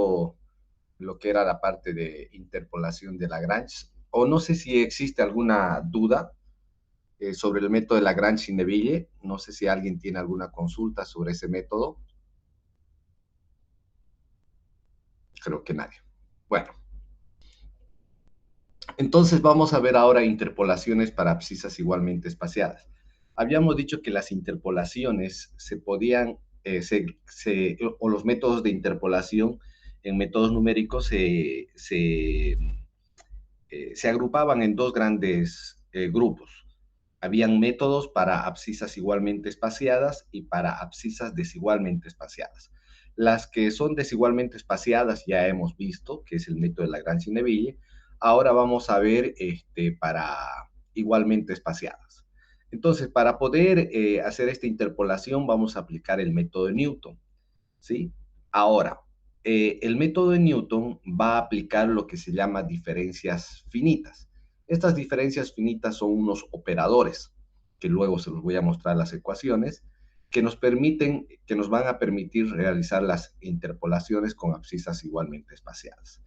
visto lo que era la parte de interpolación de Lagrange, o no sé si existe alguna duda sobre el método de Lagrange y Neville. No sé si alguien tiene alguna consulta sobre ese método. Creo que nadie. Bueno, entonces vamos a ver ahora interpolaciones para abscisas igualmente espaciadas. Habíamos dicho que las interpolaciones se podían, o los métodos de interpolación en métodos numéricos se agrupaban en dos grandes grupos. Habían métodos para abscisas igualmente espaciadas y para abscisas desigualmente espaciadas. Las que son desigualmente espaciadas ya hemos visto, que es el método de Lagrange y Neville. Ahora vamos a ver para igualmente espaciadas. Entonces, para poder hacer esta interpolación, vamos a aplicar el método de Newton, ¿sí? Ahora, el método de Newton va a aplicar lo que se llama diferencias finitas. Estas diferencias finitas son unos operadores, que luego se los voy a mostrar las ecuaciones, que nos van a permitir realizar las interpolaciones con abscisas igualmente espaciadas.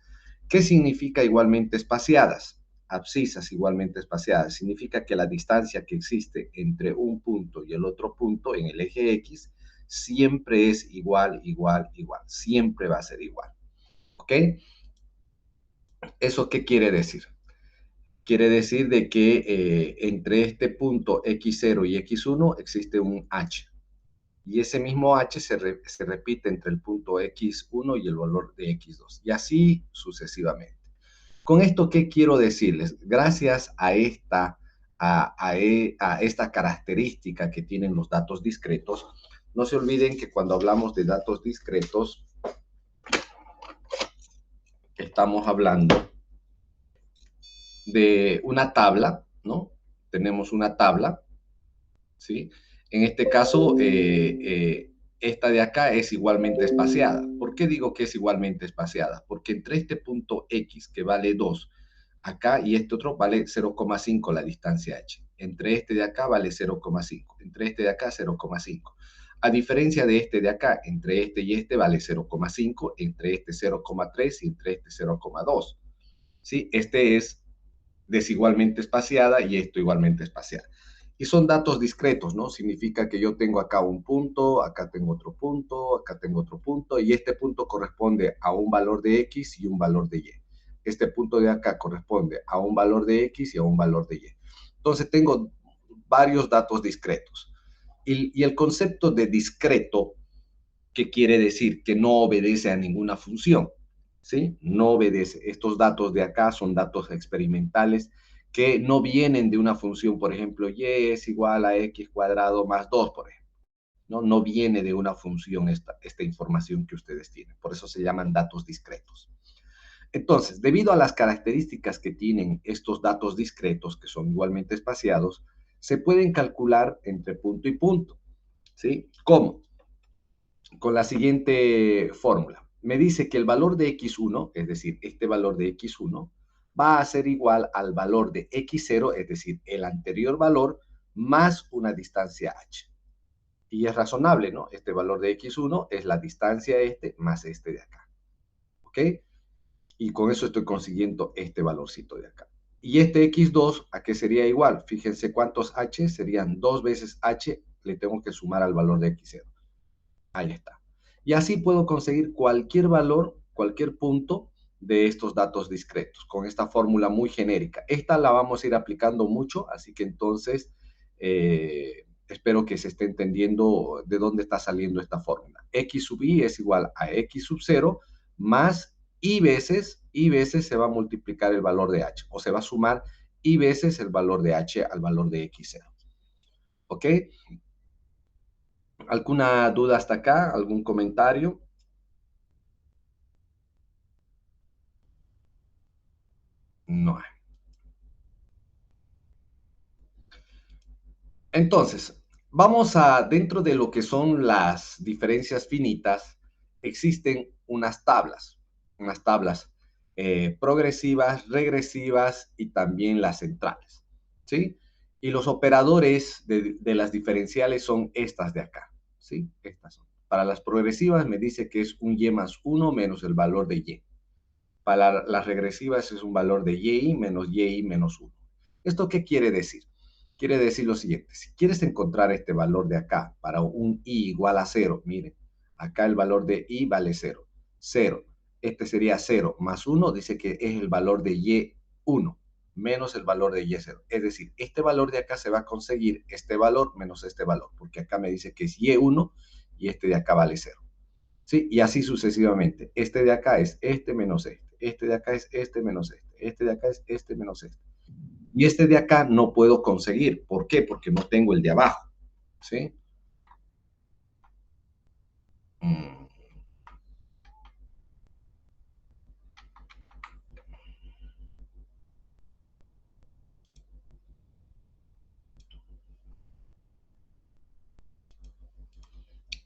¿Qué significa igualmente espaciadas? Abscisas igualmente espaciadas significa que la distancia que existe entre un punto y el otro punto en el eje X siempre es igual, igual, igual. Siempre va a ser igual. ¿Ok? ¿Eso qué quiere decir? Quiere decir de que entre este punto X0 y X1 existe un H. Y ese mismo H se repite entre el punto X1 y el valor de X2. Y así sucesivamente. Con esto, ¿qué quiero decirles? Gracias a esta característica que tienen los datos discretos, no se olviden que cuando hablamos de datos discretos, estamos hablando de una tabla, ¿no? Tenemos una tabla, ¿sí? En este caso, esta de acá es igualmente espaciada. ¿Por qué digo que es igualmente espaciada? Porque entre este punto X, que vale 2, acá y este otro vale 0,5 la distancia h. Entre este de acá vale 0,5. Entre este de acá 0,5. A diferencia de este de acá, entre este y este vale 0,5, entre este 0,3 y entre este 0,2. ¿Sí? Este es desigualmente espaciada y esto igualmente espaciada. Y son datos discretos, ¿no? Significa que yo tengo acá un punto, acá tengo otro punto, acá tengo otro punto, y este punto corresponde a un valor de X y un valor de Y. Este punto de acá corresponde a un valor de X y a un valor de Y. Entonces tengo varios datos discretos. Y el concepto de discreto, ¿qué quiere decir? Que no obedece a ninguna función, ¿sí? No obedece. Estos datos de acá son datos experimentales que no vienen de una función, por ejemplo, y es igual a x cuadrado más 2, por ejemplo. No viene de una función esta información que ustedes tienen. Por eso se llaman datos discretos. Entonces, debido a las características que tienen estos datos discretos, que son igualmente espaciados, se pueden calcular entre punto y punto, ¿sí? ¿Cómo? Con la siguiente fórmula. Me dice que el valor de x1, es decir, este valor de x1, va a ser igual al valor de x0, es decir, el anterior valor, más una distancia h. Y es razonable, ¿no? Este valor de x1 es la distancia más este de acá. ¿Ok? Y con eso estoy consiguiendo este valorcito de acá. Y este x2, ¿a qué sería igual? Fíjense cuántos h, serían 2 veces h, le tengo que sumar al valor de x0. Ahí está. Y así puedo conseguir cualquier valor, cualquier punto de estos datos discretos, con esta fórmula muy genérica. Esta la vamos a ir aplicando mucho, así que entonces espero que se esté entendiendo de dónde está saliendo esta fórmula. X sub y es igual a X sub 0 más y veces se va a multiplicar el valor de H, o se va a sumar y veces el valor de H al valor de X0. ¿Ok? ¿Alguna duda hasta acá? ¿Algún comentario? No hay. Entonces, vamos a, dentro de lo que son las diferencias finitas, existen unas tablas progresivas, regresivas y también las centrales, ¿sí? Y los operadores de las diferenciales son estas de acá, ¿sí? Estas son. Para las progresivas me dice que es un y más 1 menos el valor de y. Para las regresivas es un valor de y menos y menos 1. ¿Esto qué quiere decir? Quiere decir lo siguiente. Si quieres encontrar este valor de acá para un y igual a 0, miren, acá el valor de y vale 0. 0. Este sería 0 más 1, dice que es el valor de y1 menos el valor de y0. Es decir, este valor de acá se va a conseguir este valor menos este valor, porque acá me dice que es y1 y este de acá vale 0. ¿Sí? Y así sucesivamente. Este de acá es este menos este. Este de acá es este menos este. Este de acá es este menos este. Y este de acá no puedo conseguir. ¿Por qué? Porque no tengo el de abajo. ¿Sí?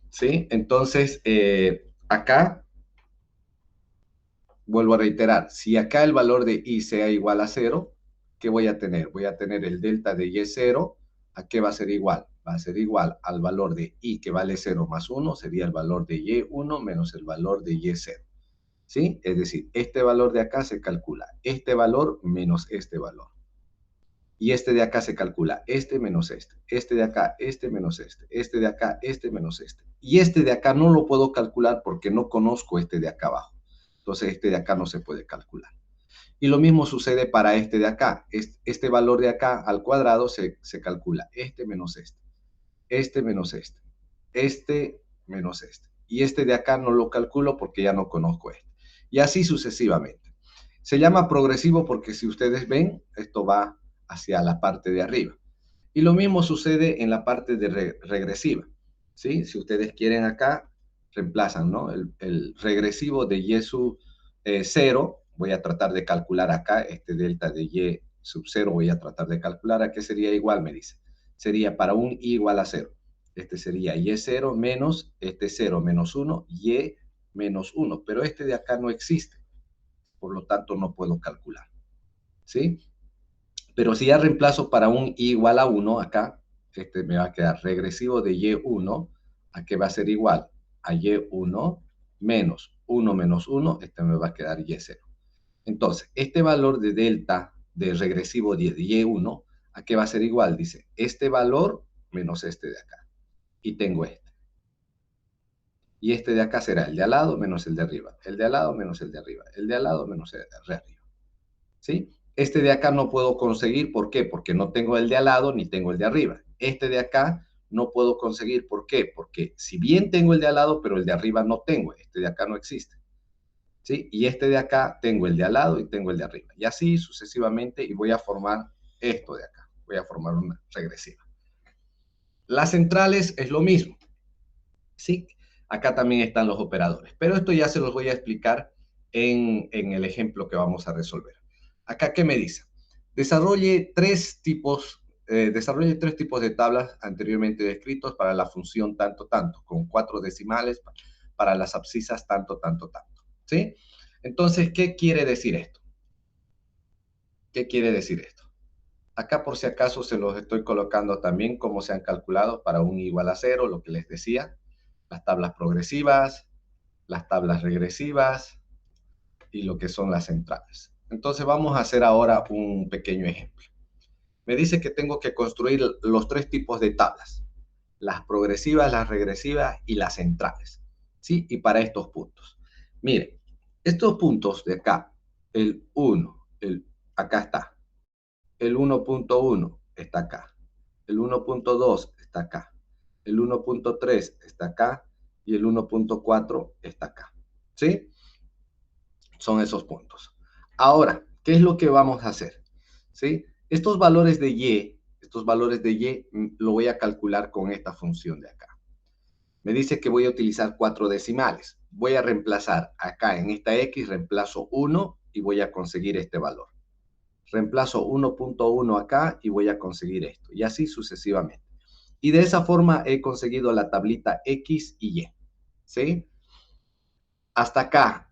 ¿Sí? Entonces, acá, vuelvo a reiterar, si acá el valor de y sea igual a 0, ¿qué voy a tener? Voy a tener el delta de y0, ¿a qué va a ser igual? Va a ser igual al valor de y, que vale 0 más 1, sería el valor de y1 menos el valor de y0. ¿Sí? Es decir, este valor de acá se calcula este valor menos este valor. Y este de acá se calcula este menos este de acá, este menos este de acá, este menos este. Y este de acá no lo puedo calcular porque no conozco este de acá abajo. Entonces este de acá no se puede calcular. Y lo mismo sucede para este de acá. Este valor de acá al cuadrado se calcula este menos este menos este menos este. Y este de acá no lo calculo porque ya no conozco este. Y así sucesivamente. Se llama progresivo porque si ustedes ven, esto va hacia la parte de arriba. Y lo mismo sucede en la parte de regresiva. ¿Sí? Si ustedes quieren acá, reemplazan, ¿no? El regresivo de y sub 0, voy a tratar de calcular acá, este delta de y sub 0, voy a tratar de calcular a qué sería igual, me dice. Sería para un y igual a 0. Este sería y0 menos este 0 menos 1, y menos 1. Pero este de acá no existe. Por lo tanto, no puedo calcular. ¿Sí? Pero si ya reemplazo para un y igual a 1 acá, este me va a quedar regresivo de y1, ¿a qué va a ser igual? A y1 menos 1 menos 1, este me va a quedar y0. Entonces, este valor de delta de regresivo de y1, ¿a qué va a ser igual? Dice, este valor menos este de acá. Y tengo este. Y este de acá será el de al lado menos el de arriba. El de al lado menos el de arriba. El de al lado menos el de arriba. ¿Sí? Este de acá no puedo conseguir, ¿por qué? Porque no tengo el de al lado ni tengo el de arriba. Este de acá no puedo conseguir, ¿por qué? Porque si bien tengo el de al lado, pero el de arriba no tengo, este de acá no existe. ¿Sí? Y este de acá tengo el de al lado y tengo el de arriba. Y así sucesivamente, y voy a formar esto de acá. Voy a formar una regresiva. Las centrales es lo mismo. ¿Sí? Acá también están los operadores, pero esto ya se los voy a explicar en el ejemplo que vamos a resolver. Acá, ¿qué me dice? Desarrolle tres tipos de tablas anteriormente descritos para la función tanto, tanto, con 4 decimales para las abscisas tanto, tanto, tanto. ¿Sí? Entonces, ¿qué quiere decir esto? ¿Qué quiere decir esto? Acá, por si acaso, se los estoy colocando también como se han calculado para un igual a 0, lo que les decía, las tablas progresivas, las tablas regresivas y lo que son las centrales. Entonces vamos a hacer ahora un pequeño ejemplo. Me dice que tengo que construir los tres tipos de tablas, las progresivas, las regresivas y las centrales. ¿Sí? Y para estos puntos. Miren, estos puntos de acá, el 1, acá está, el 1.1 está acá, el 1.2 está acá, el 1.3 está acá y el 1.4 está acá. ¿Sí? Son esos puntos. Ahora, ¿qué es lo que vamos a hacer? ¿Sí? Estos valores de y lo voy a calcular con esta función de acá. Me dice que voy a utilizar 4 decimales. Voy a reemplazar acá en esta x, reemplazo 1 y voy a conseguir este valor. Reemplazo 1.1 acá y voy a conseguir esto. Y así sucesivamente. Y de esa forma he conseguido la tablita x y y. ¿Sí? Hasta acá.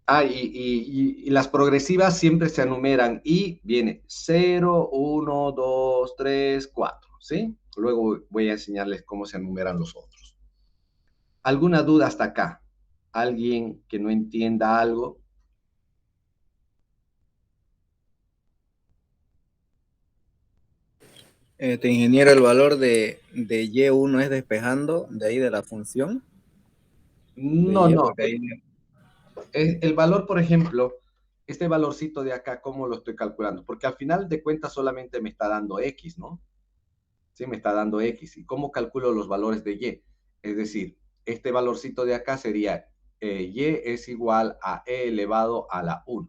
Y las progresivas siempre se enumeran y viene 0, 1, 2, 3, 4, ¿sí? Luego voy a enseñarles cómo se enumeran los otros. ¿Alguna duda hasta acá? ¿Alguien que no entienda algo? Ingeniero, el valor de Y1 es despejando de ahí de la función de No, Y, no. porque ahí... El valor, por ejemplo, este valorcito de acá, ¿cómo lo estoy calculando? Porque al final de cuentas solamente me está dando X, ¿no? Sí, me está dando X. ¿Y cómo calculo los valores de Y? Es decir, este valorcito de acá sería Y es igual a E elevado a la 1,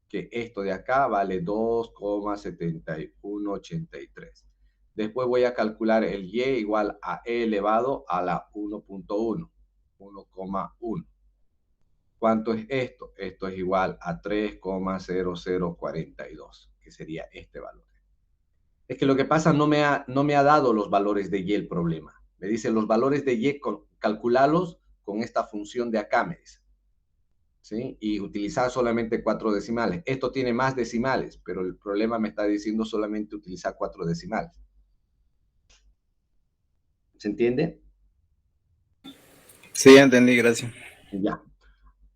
que esto de acá vale 2,7183. Después voy a calcular el Y igual a E elevado a la 1.1, 1,1. ¿Cuánto es esto? Esto es igual a 3,0042, que sería este valor. Es que lo que pasa no me ha dado los valores de Y el problema. Me dice los valores de Y, calculalos con esta función de acá, me dice. ¿Sí? Y utilizar solamente 4 decimales. Esto tiene más decimales, pero el problema me está diciendo solamente utilizar 4 decimales. ¿Se entiende? Sí, entendí, gracias. Ya.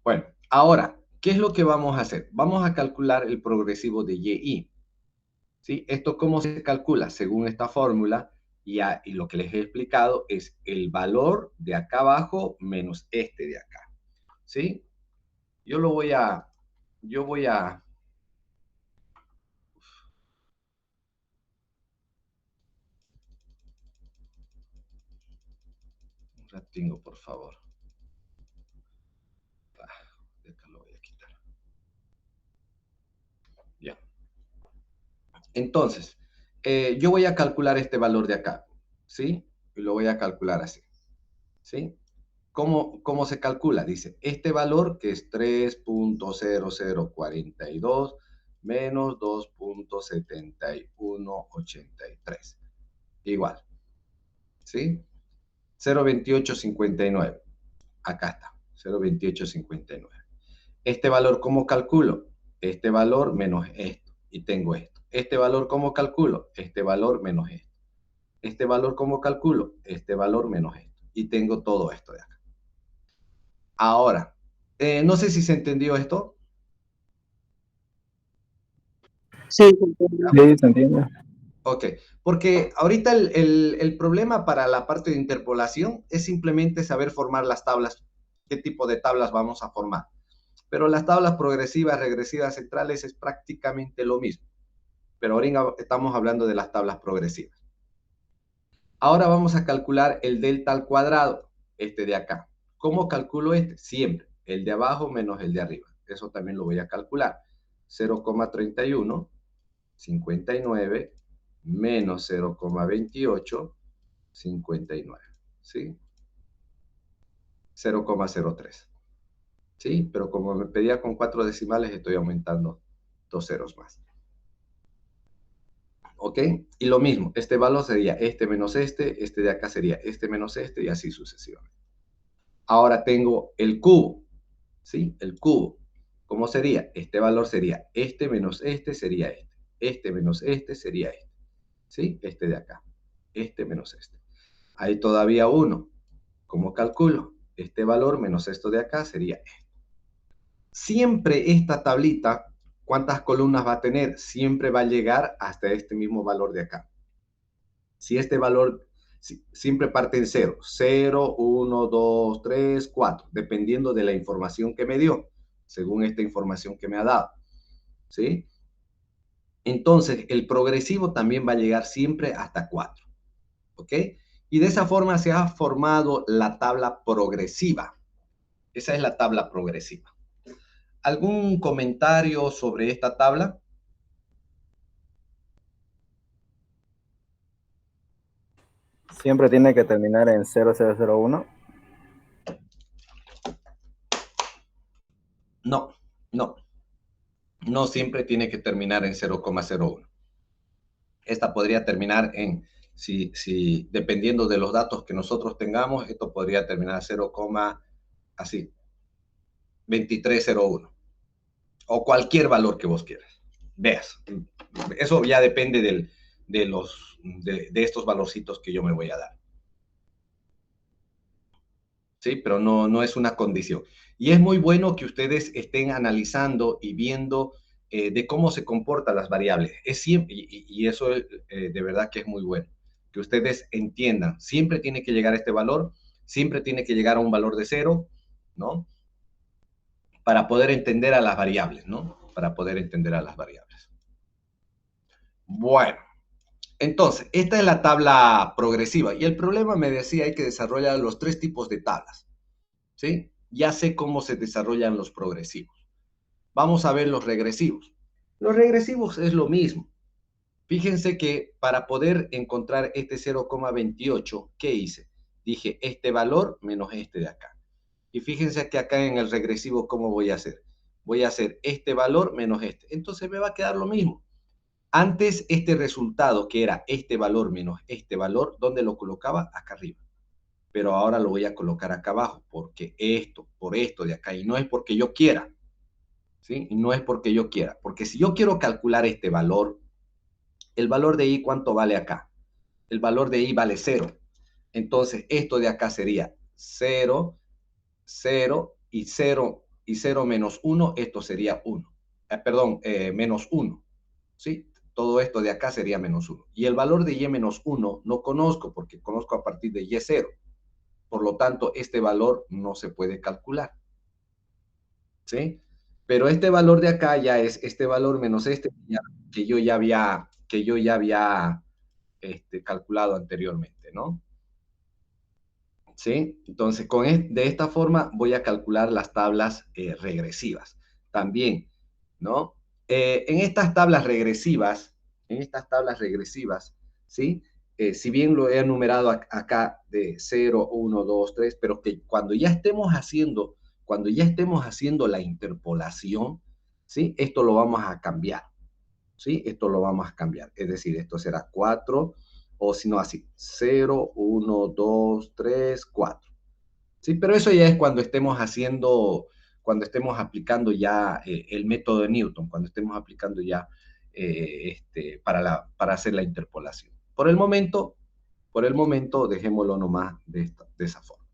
Bueno, ahora, ¿qué es lo que vamos a hacer? Vamos a calcular el progresivo de Y. ¿Sí? ¿Esto cómo se calcula? Según esta fórmula, y lo que les he explicado es el valor de acá abajo menos este de acá. ¿Sí? Yo voy a, un ratingo, por favor. Acá lo voy a quitar. Ya. Entonces, yo voy a calcular este valor de acá, ¿sí? Y lo voy a calcular así, ¿sí? ¿Cómo se calcula? Dice, este valor que es 3.0042 menos 2.7183. Igual, ¿sí? 0.2859. Acá está, 0.2859. Este valor, ¿cómo calculo? Este valor menos esto. Y tengo esto. Este valor, ¿cómo calculo? Este valor menos esto. Este valor, ¿cómo calculo? Este valor menos esto. Y tengo todo esto de acá. Ahora, no sé si se entendió esto. Sí, se entiende. Ok, porque ahorita el problema para la parte de interpolación es simplemente saber formar las tablas, qué tipo de tablas vamos a formar. Pero las tablas progresivas, regresivas, centrales es prácticamente lo mismo. Pero ahora estamos hablando de las tablas progresivas. Ahora vamos a calcular el delta al cuadrado, este de acá. ¿Cómo calculo este? Siempre, el de abajo menos el de arriba. Eso también lo voy a calcular. 0,31, 59, menos 0,28, 59. ¿Sí? 0,03. ¿Sí? Pero como me pedía con 4 decimales, estoy aumentando 2 ceros más. ¿Ok? Y lo mismo, este valor sería este menos este de acá sería este menos este y así sucesivamente. Ahora tengo el cubo, ¿sí? El cubo. ¿Cómo sería? Este valor sería este menos este sería este. Este menos este sería este. ¿Sí? Este de acá. Este menos este. Hay todavía uno. ¿Cómo calculo? Este valor menos esto de acá sería este. Siempre esta tablita, ¿cuántas columnas va a tener? Siempre va a llegar hasta este mismo valor de acá. Si este valor siempre parte en 0, 0, 1, 2, 3, 4, dependiendo de la información que me dio, según esta información que me ha dado, ¿sí? Entonces, el progresivo también va a llegar siempre hasta 4, ¿ok? Y de esa forma se ha formado la tabla progresiva. Esa es la tabla progresiva. ¿Algún comentario sobre esta tabla? Siempre tiene que terminar en 0001. No, no. No siempre tiene que terminar en 0,01. Esta podría terminar en, dependiendo de los datos que nosotros tengamos, esto podría terminar 0, así. 2301 o cualquier valor que vos quieras. Veas, eso ya depende de estos valorcitos que yo me voy a dar. ¿Sí? Pero no es una condición. Y es muy bueno que ustedes estén analizando y viendo de cómo se comportan las variables. Es siempre, y eso de verdad que es muy bueno, que ustedes entiendan, siempre tiene que llegar a este valor, siempre tiene que llegar a un valor de 0, ¿no? Para poder entender a las variables, ¿no? Para poder entender a las variables. Bueno, entonces, esta es la tabla progresiva. Y el problema me decía, hay que desarrollar los 3 tipos de tablas. ¿Sí? Ya sé cómo se desarrollan los progresivos. Vamos a ver los regresivos. Los regresivos es lo mismo. Fíjense que para poder encontrar este 0,28, ¿qué hice? Dije este valor menos este de acá. Y fíjense que acá en el regresivo, ¿cómo voy a hacer? Voy a hacer este valor menos este. Entonces me va a quedar lo mismo. Antes este resultado, que era este valor menos este valor, ¿dónde lo colocaba? Acá arriba. Pero ahora lo voy a colocar acá abajo, porque esto, por esto de acá, y no es porque yo quiera, ¿sí? Y no es porque yo quiera, porque si yo quiero calcular este valor, el valor de i, ¿cuánto vale acá? El valor de i vale 0. Entonces, esto de acá sería 0, 0 y 0 y 0 menos 1, esto sería 1. Perdón, menos 1, ¿sí? Todo esto de acá sería menos 1. Y el valor de y menos 1 no conozco, porque conozco a partir de y 0. Por lo tanto, este valor no se puede calcular, ¿sí? Pero este valor de acá ya es este valor menos este que yo ya había calculado anteriormente, ¿no? ¿Sí? Entonces, de esta forma voy a calcular las tablas regresivas. También, ¿no? En estas tablas regresivas, ¿sí? Si bien lo he enumerado acá de 0, 1, 2, 3, pero que cuando ya estemos haciendo la interpolación, ¿sí? Esto lo vamos a cambiar, ¿sí? Esto lo vamos a cambiar. Es decir, esto será 4, o si no así, 0, 1, 2, 3, 4. ¿Sí? Pero eso ya es cuando estemos aplicando ya el método de Newton, cuando estemos aplicando ya para hacer la interpolación. Por el momento, dejémoslo nomás de esa forma.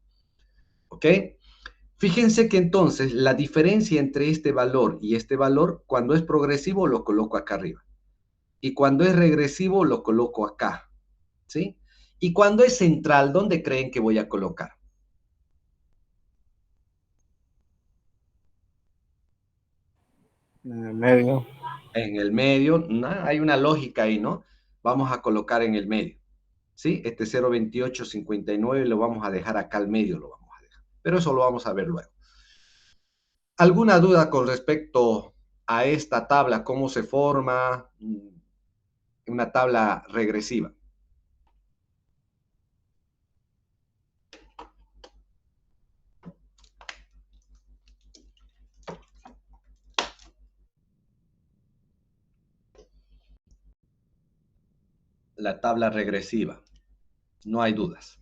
¿Ok? Fíjense que entonces la diferencia entre este valor y este valor, cuando es progresivo, lo coloco acá arriba. Y cuando es regresivo, lo coloco acá. ¿Sí? Y cuando es central, ¿dónde creen que voy a colocar? En el medio. En el medio, ¿no? Hay una lógica ahí, ¿no? Vamos a colocar en el medio, ¿sí? Este 0,2859 lo vamos a dejar acá al medio, lo vamos a dejar. Pero eso lo vamos a ver luego. ¿Alguna duda con respecto a esta tabla? ¿Cómo se forma una tabla regresiva? La tabla regresiva. No hay dudas.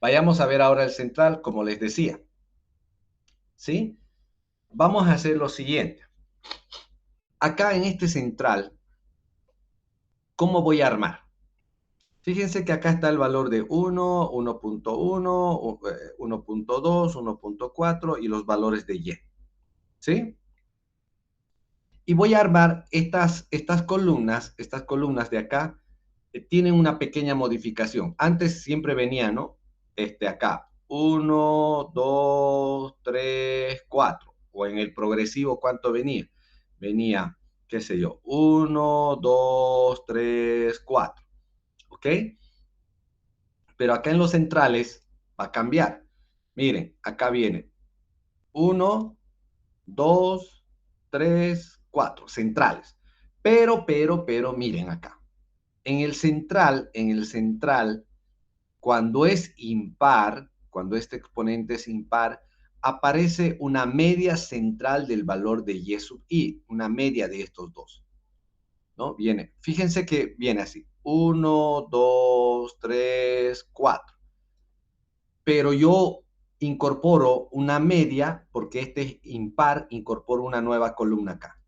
Vayamos a ver ahora el central, como les decía. ¿Sí? Vamos a hacer lo siguiente. Acá en este central, ¿cómo voy a armar? Fíjense que acá está el valor de 1, 1.1, 1.2, 1.4 y los valores de y. ¿Sí? Y voy a armar estas columnas de acá, tienen una pequeña modificación. Antes siempre venía, ¿no? Acá, 1, 2, 3, 4. O en el progresivo, ¿cuánto venía? Venía, qué sé yo, 1, 2, 3, 4. ¿Ok? Pero acá en los centrales va a cambiar. Miren, acá viene 1, 2, 3, 4, centrales. Pero, miren acá. En el central, cuando es impar, cuando este exponente es impar, aparece una media central del valor de y sub i, una media de estos dos, ¿no? Viene, fíjense que viene así, 1, 2, 3, 4. Pero yo incorporo una media, porque este es impar, incorporo una nueva columna acá.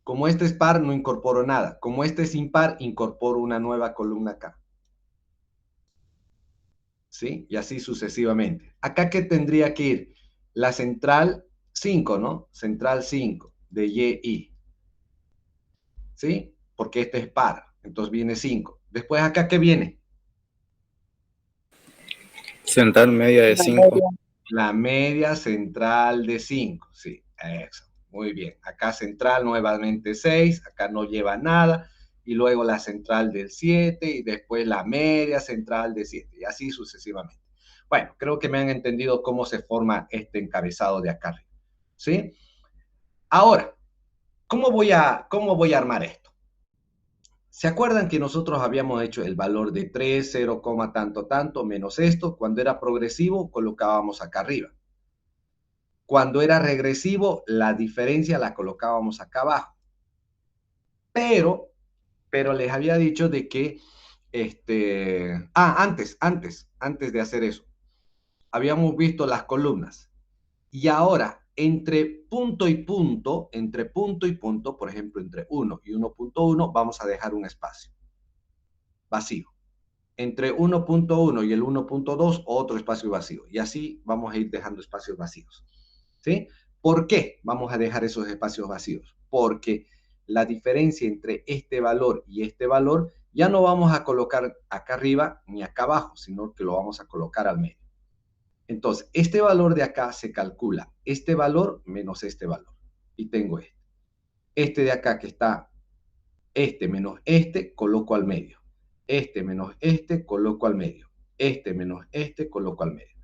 Como este es par, no incorporo nada. Como este es impar, incorporo una nueva columna acá. ¿Sí? Y así sucesivamente. Acá, ¿qué tendría que ir? La central 5, ¿no? Central 5 de YI. ¿Sí? Porque este es par. Entonces viene 5. Después, ¿acá qué viene? Central media de 5. La media central de 5. Sí, eso. Muy bien. Acá central nuevamente 6. Acá no lleva nada. Y luego la central del 7. Y después la media central de 7. Y así sucesivamente. Bueno, creo que me han entendido cómo se forma este encabezado de acá arriba. ¿Sí? Ahora, ¿cómo voy a armar esto? ¿Se acuerdan que nosotros habíamos hecho el valor de 3, 0, tanto, tanto, menos esto? Cuando era progresivo, colocábamos acá arriba. Cuando era regresivo, la diferencia la colocábamos acá abajo. Pero les había dicho de que, antes de hacer eso, habíamos visto las columnas. Y ahora, entre punto y punto, por ejemplo, entre 1 y 1.1, vamos a dejar un espacio vacío. Entre 1.1 y el 1.2, otro espacio vacío. Y así vamos a ir dejando espacios vacíos. ¿Sí? ¿Por qué vamos a dejar esos espacios vacíos? Porque la diferencia entre este valor y este valor ya no vamos a colocar acá arriba ni acá abajo, sino que lo vamos a colocar al medio. Entonces, este valor de acá se calcula, este valor menos este valor. Y tengo este. Este de acá que está, este menos este, coloco al medio. Este menos este, coloco al medio. Este menos este, coloco al medio.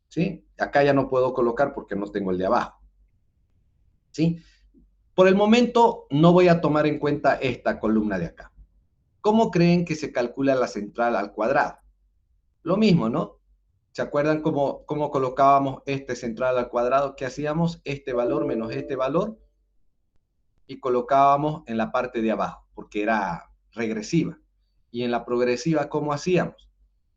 ¿Sí? Acá ya no puedo colocar porque no tengo el de abajo. ¿Sí? Por el momento no voy a tomar en cuenta esta columna de acá. ¿Cómo creen que se calcula la central al cuadrado? Lo mismo, ¿no? ¿Se acuerdan cómo colocábamos este central al cuadrado? ¿Qué hacíamos? Este valor menos este valor y colocábamos en la parte de abajo, porque era regresiva. Y en la progresiva, ¿cómo hacíamos?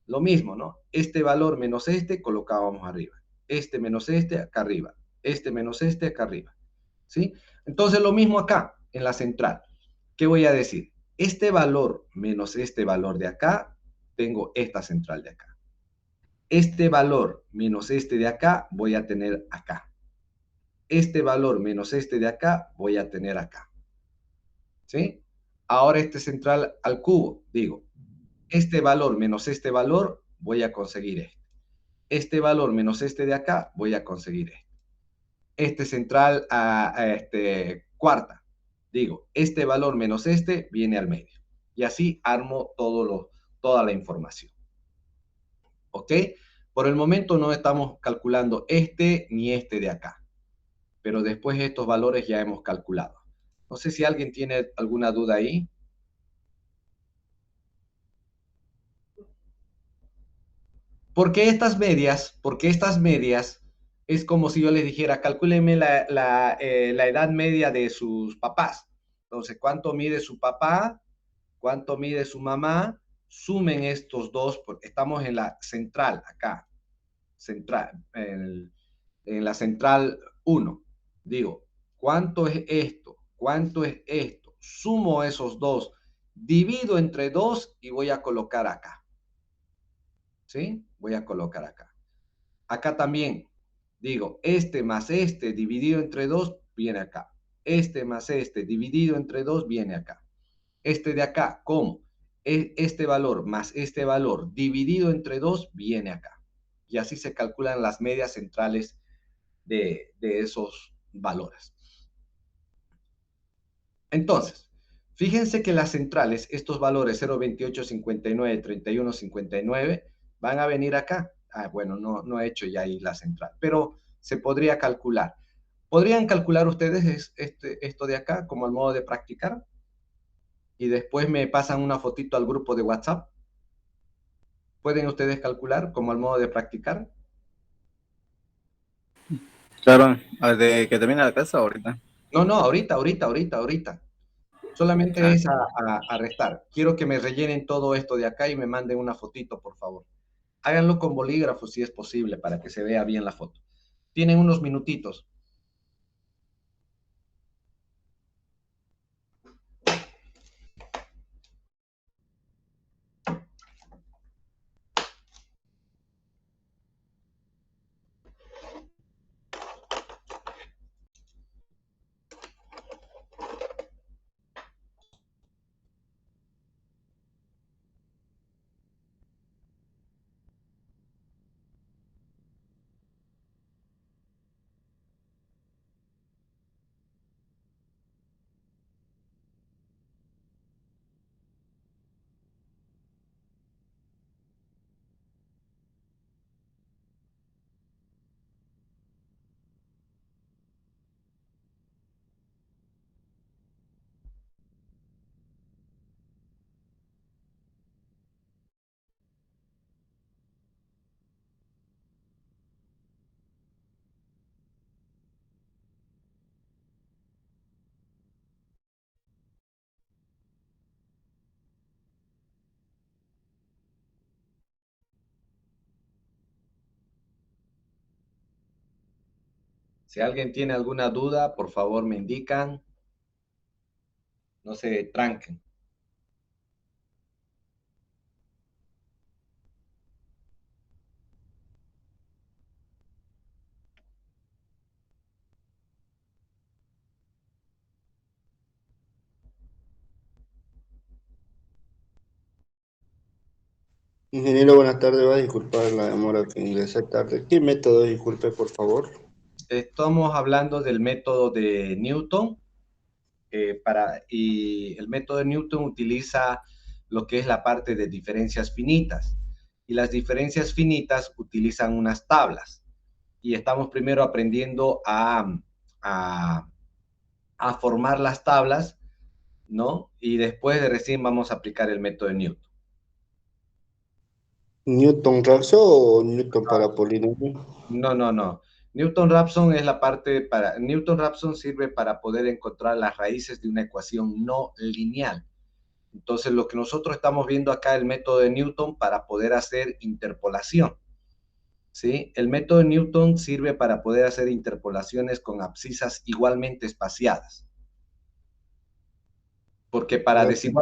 Lo mismo, ¿no? Este valor menos este colocábamos arriba. Este menos este acá arriba. Este menos este acá arriba. ¿Sí? Entonces lo mismo acá, en la central. ¿Qué voy a decir? Este valor menos este valor de acá, tengo esta central de acá. Este valor menos este de acá, voy a tener acá. Este valor menos este de acá, voy a tener acá. ¿Sí? Ahora este central al cubo, digo, este valor menos este valor, voy a conseguir este. Este valor menos este de acá, voy a conseguir este. Este central a cuarta, digo, este valor menos este viene al medio. Y así armo toda la información. ¿Ok? Por el momento no estamos calculando este ni este de acá, pero después estos valores ya hemos calculado. No sé si alguien tiene alguna duda ahí. Porque estas medias? Porque estas medias es como si yo les dijera, calcúlenme la edad media de sus papás. Entonces, ¿cuánto mide su papá? ¿Cuánto mide su mamá? Sumen estos dos, porque estamos en la central acá, en la central 1. Digo, ¿cuánto es esto? ¿Cuánto es esto? Sumo esos dos, divido entre 2 y voy a colocar acá. ¿Sí? Voy a colocar acá. Acá también digo, este más este dividido entre 2 viene acá. Este más este dividido entre 2 viene acá. Este de acá, ¿cómo? Este valor más este valor dividido entre 2 viene acá. Y así se calculan las medias centrales de esos valores. Entonces, fíjense que las centrales, estos valores 0,28, 59, 31, 59, van a venir acá. Bueno, no he hecho ya ahí la central, pero se podría calcular. ¿Podrían calcular ustedes esto de acá como el modo de practicar? Y después me pasan una fotito al grupo de WhatsApp. ¿Pueden ustedes calcular como el modo de practicar? Claro, de que termine la clase ahorita. No, ahorita. Solamente Ah, es a restar. Quiero que me rellenen todo esto de acá y me manden una fotito, por favor. Háganlo con bolígrafo si es posible para que se vea bien la foto. Tienen unos minutitos. Si alguien tiene alguna duda, por favor me indican. No se tranquen. Ingeniero, buenas tardes. Va a disculpar la demora que ingresé tarde. ¿Qué método? Disculpe, por favor. Estamos hablando del método de Newton. Y el método de Newton utiliza lo que es la parte de diferencias finitas. Y las diferencias finitas utilizan unas tablas. Y estamos primero aprendiendo a, a formar las tablas, ¿no? Y después de recién vamos a aplicar el método de Newton. ¿Newton-Raphson o Newton para polinomio? No, no, no. Newton-Raphson es la parte para... Newton-Raphson sirve para poder encontrar las raíces de una ecuación no lineal. Entonces, lo que nosotros estamos viendo acá, el método de Newton para poder hacer interpolación. ¿Sí? El método de Newton sirve para poder hacer interpolaciones con abscisas igualmente espaciadas. Porque Gracias.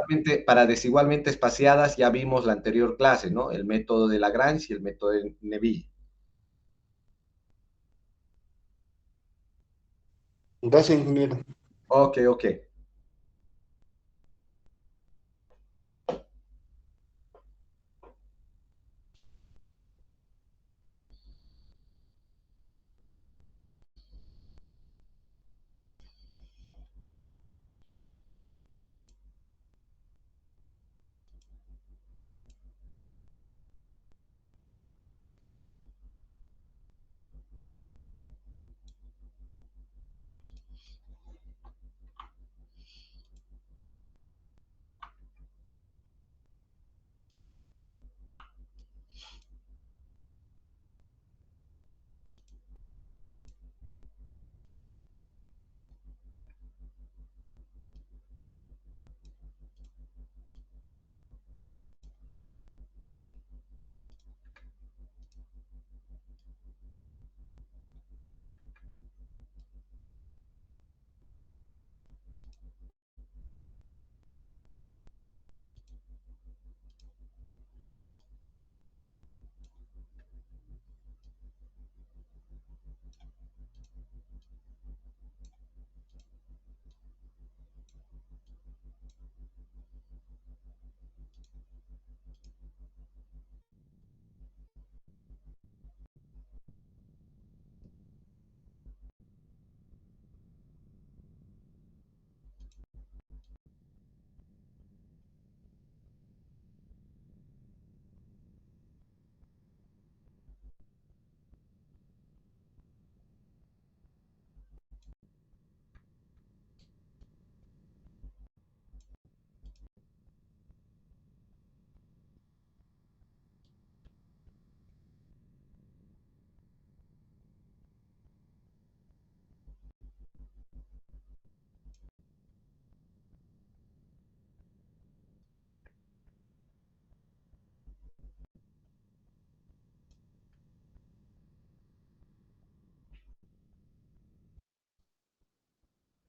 para desigualmente espaciadas ya vimos la anterior clase, ¿no? El método de Lagrange y el método de Neville. Gracias, ingeniero. Ok, ok.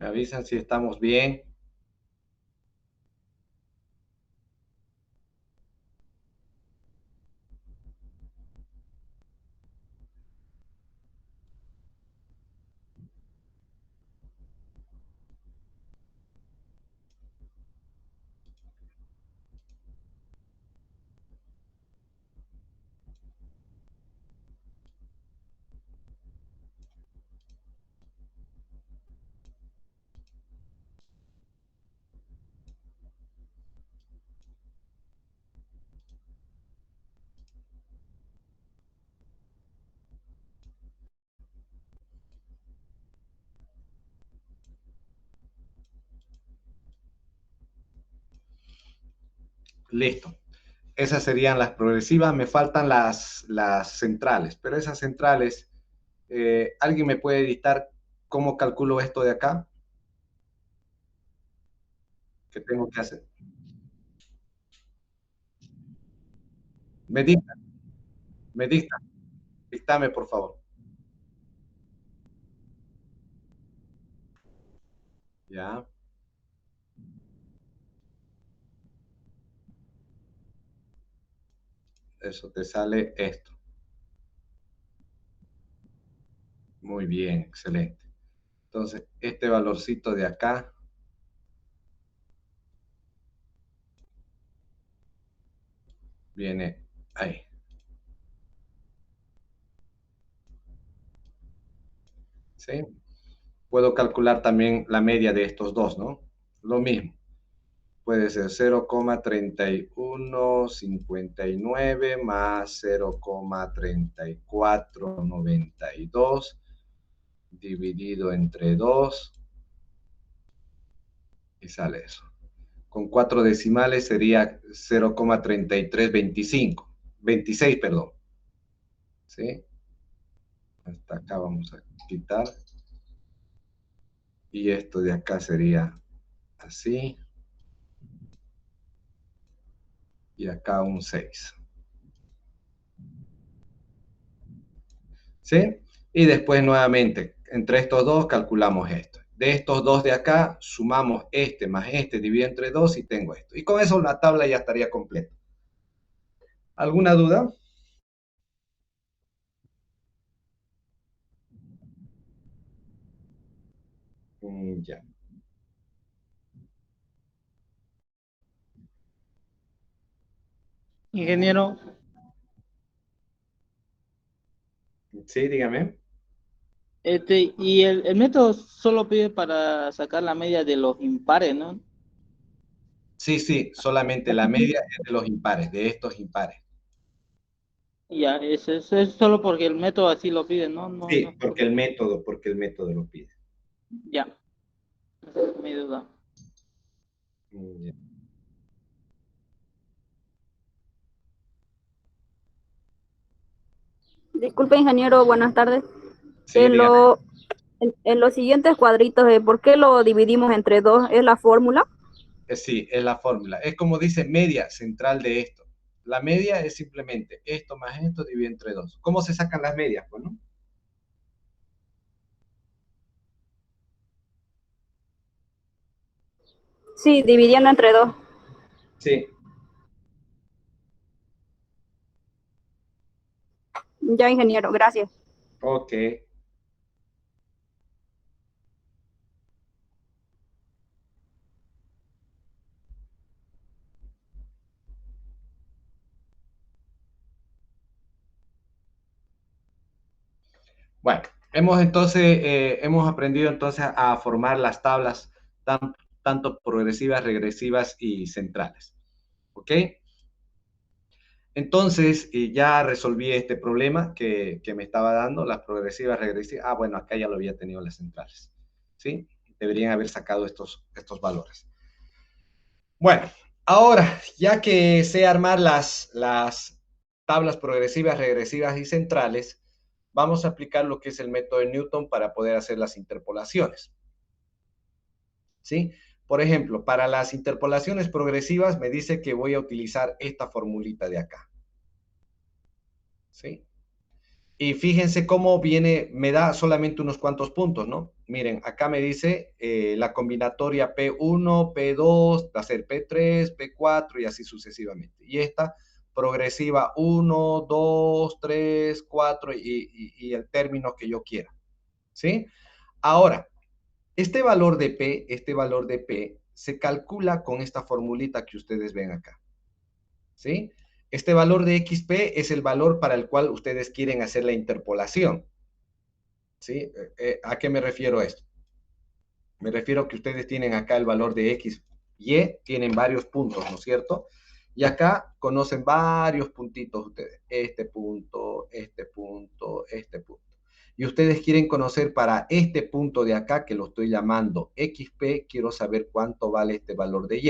Me avisan si estamos bien. Listo. Esas serían las progresivas. Me faltan las centrales, pero esas centrales, ¿alguien me puede dictar cómo calculo esto de acá? ¿Qué tengo que hacer? Me dicta, me dicta, dictame por favor. Ya, eso te sale esto. Muy bien, excelente. Entonces, este valorcito de acá viene ahí. ¿Sí? Puedo calcular también la media de estos dos, ¿no? Lo mismo. Puede ser 0,3159 más 0,3492 dividido entre 2 y sale eso. Con 4 decimales sería 0,3325. 26, perdón. ¿Sí? Hasta acá vamos a quitar. Y esto de acá sería así. Y acá un 6. ¿Sí? Y después nuevamente, entre estos dos calculamos esto. De estos dos de acá, sumamos este más este, dividido entre 2 y tengo esto. Y con eso la tabla ya estaría completa. ¿Alguna duda? Ya. Ingeniero, Sí, dígame. y el método solo pide para sacar la media de los impares, ¿no? Sí, sí, solamente la media es de los impares, de estos impares. Ya, es solo porque el método así lo pide, ¿no? No, no Sí, es porque el método lo pide. ya, esa es mi duda. Ya. Disculpe, ingeniero, buenas tardes. Sí, En, dígame. lo, en los siguientes cuadritos, ¿por qué lo dividimos entre dos? ¿Es la fórmula? Sí, es la fórmula. Es como dice media central de esto. La media es simplemente esto más esto dividido entre 2. ¿Cómo se sacan las medias? Pues, ¿no? Sí, dividiendo entre dos. Sí, Ya, ingeniero, gracias. ok. Bueno, hemos aprendido entonces a formar las tablas tanto progresivas, regresivas y centrales. ¿Ok? Entonces, ya resolví este problema que me estaba dando, las progresivas, regresivas. Ah, bueno, acá ya lo había tenido las centrales. ¿Sí? Deberían haber sacado estos valores. Bueno, ahora, ya que sé armar las tablas progresivas, regresivas y centrales, vamos a aplicar lo que es el método de Newton para poder hacer las interpolaciones. ¿Sí? Por ejemplo, para las interpolaciones progresivas me dice que voy a utilizar esta formulita de acá. ¿Sí? Y fíjense cómo viene, me da solamente unos cuantos puntos, ¿no? Miren, acá me dice la combinatoria P1, P2, va a ser P3, P4 y así sucesivamente. Y esta progresiva 1, 2, 3, 4 y el término que yo quiera, ¿sí? Ahora, este valor de P se calcula con esta formulita que ustedes ven acá, ¿sí? Este valor de XP es el valor para el cual ustedes quieren hacer la interpolación, ¿sí? ¿A qué me refiero esto? Me refiero a que ustedes tienen acá el valor de X, Y, tienen varios puntos, ¿no es cierto? Y acá conocen varios puntitos ustedes, este punto, este punto, este punto. Y ustedes quieren conocer para este punto de acá, que lo estoy llamando XP, quiero saber cuánto vale este valor de Y.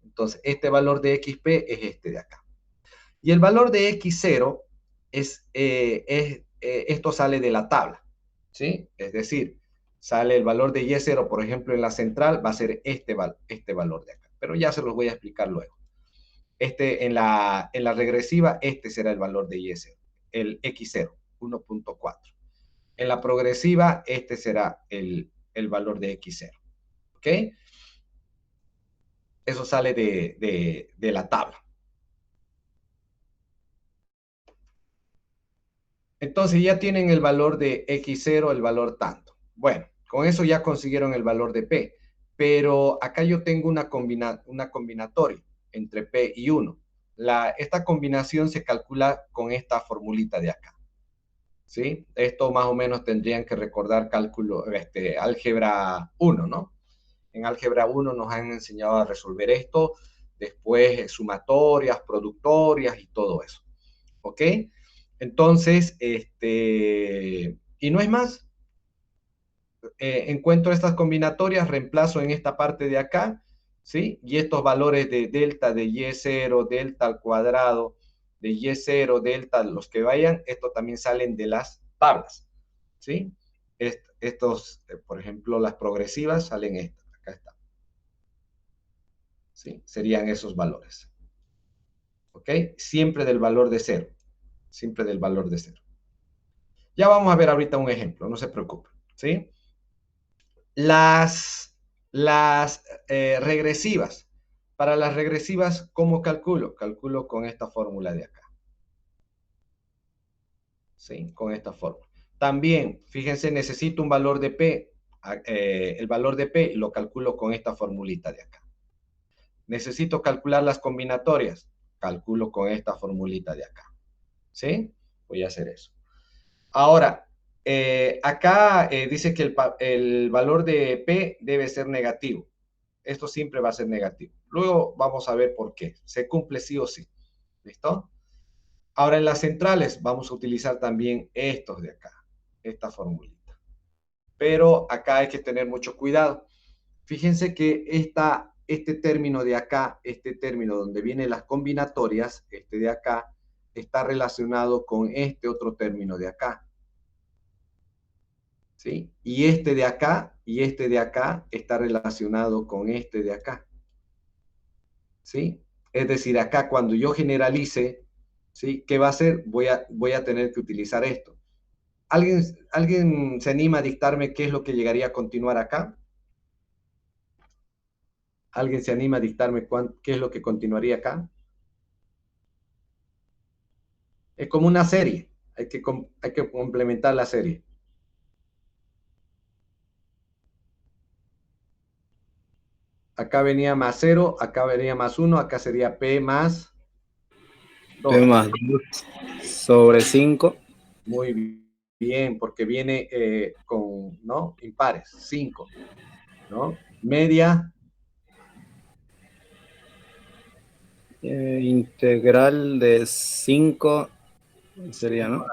Entonces, este valor de XP es este de acá. Y el valor de X0 esto sale de la tabla, ¿sí? Es decir, sale el valor de Y0, por ejemplo, en la central, va a ser este valor de acá. Pero ya se los voy a explicar luego. En la regresiva, este será el valor de Y0, el X0, 1.4. En la progresiva, este será el valor de X0, ¿ok? Eso sale de la tabla. Entonces ya tienen el valor de X0, el valor tanto. Bueno, con eso ya consiguieron el valor de P, pero acá yo tengo una combinatoria entre P y 1. Esta combinación se calcula con esta formulita de acá, ¿sí? Esto más o menos tendrían que recordar cálculo, álgebra 1, ¿no? En álgebra 1 nos han enseñado a resolver esto, después sumatorias, productorias y todo eso, ¿ok? Entonces, y no es más, encuentro estas combinatorias, reemplazo en esta parte de acá, ¿sí? Y estos valores de delta de Y0, delta al cuadrado, de Y0, delta, los que vayan, esto también salen de las tablas, ¿sí? Estos, por ejemplo, las progresivas salen estas, acá está, ¿sí? Serían esos valores, ¿ok? Siempre del valor de cero, siempre del valor de cero. Ya vamos a ver ahorita un ejemplo, no se preocupen, ¿sí? Las regresivas. Para las regresivas, ¿cómo calculo? Calculo con esta fórmula de acá. ¿Sí? Con esta fórmula. También, fíjense, necesito un valor de P. El valor de P lo calculo con esta formulita de acá. Necesito calcular las combinatorias. Calculo con esta formulita de acá. ¿Sí? Voy a hacer eso. Ahora, acá dice que el valor de P debe ser negativo. Esto siempre va a ser negativo. Luego vamos a ver por qué. Se cumple sí o sí. ¿Listo? Ahora en las centrales vamos a utilizar también estos de acá. Esta formulita. Pero acá hay que tener mucho cuidado. Fíjense que este término de acá, este término donde vienen las combinatorias, este de acá, está relacionado con este otro término de acá. ¿Sí? Y este de acá está relacionado con este de acá. ¿Sí? Es decir, acá cuando yo generalice, ¿sí? ¿Qué va a hacer? Voy a tener que utilizar esto. ¿Alguien se anima a dictarme qué es lo que llegaría a continuar acá? ¿Alguien se anima a dictarme qué es lo que continuaría acá? Es como una serie. Hay que complementar la serie. Acá venía más 0, acá venía más 1, acá sería P más 2. P más 2 sobre 5. Muy bien, porque viene con, ¿no? Impares, 5, ¿no? Media. Integral de 5 sería, ¿no?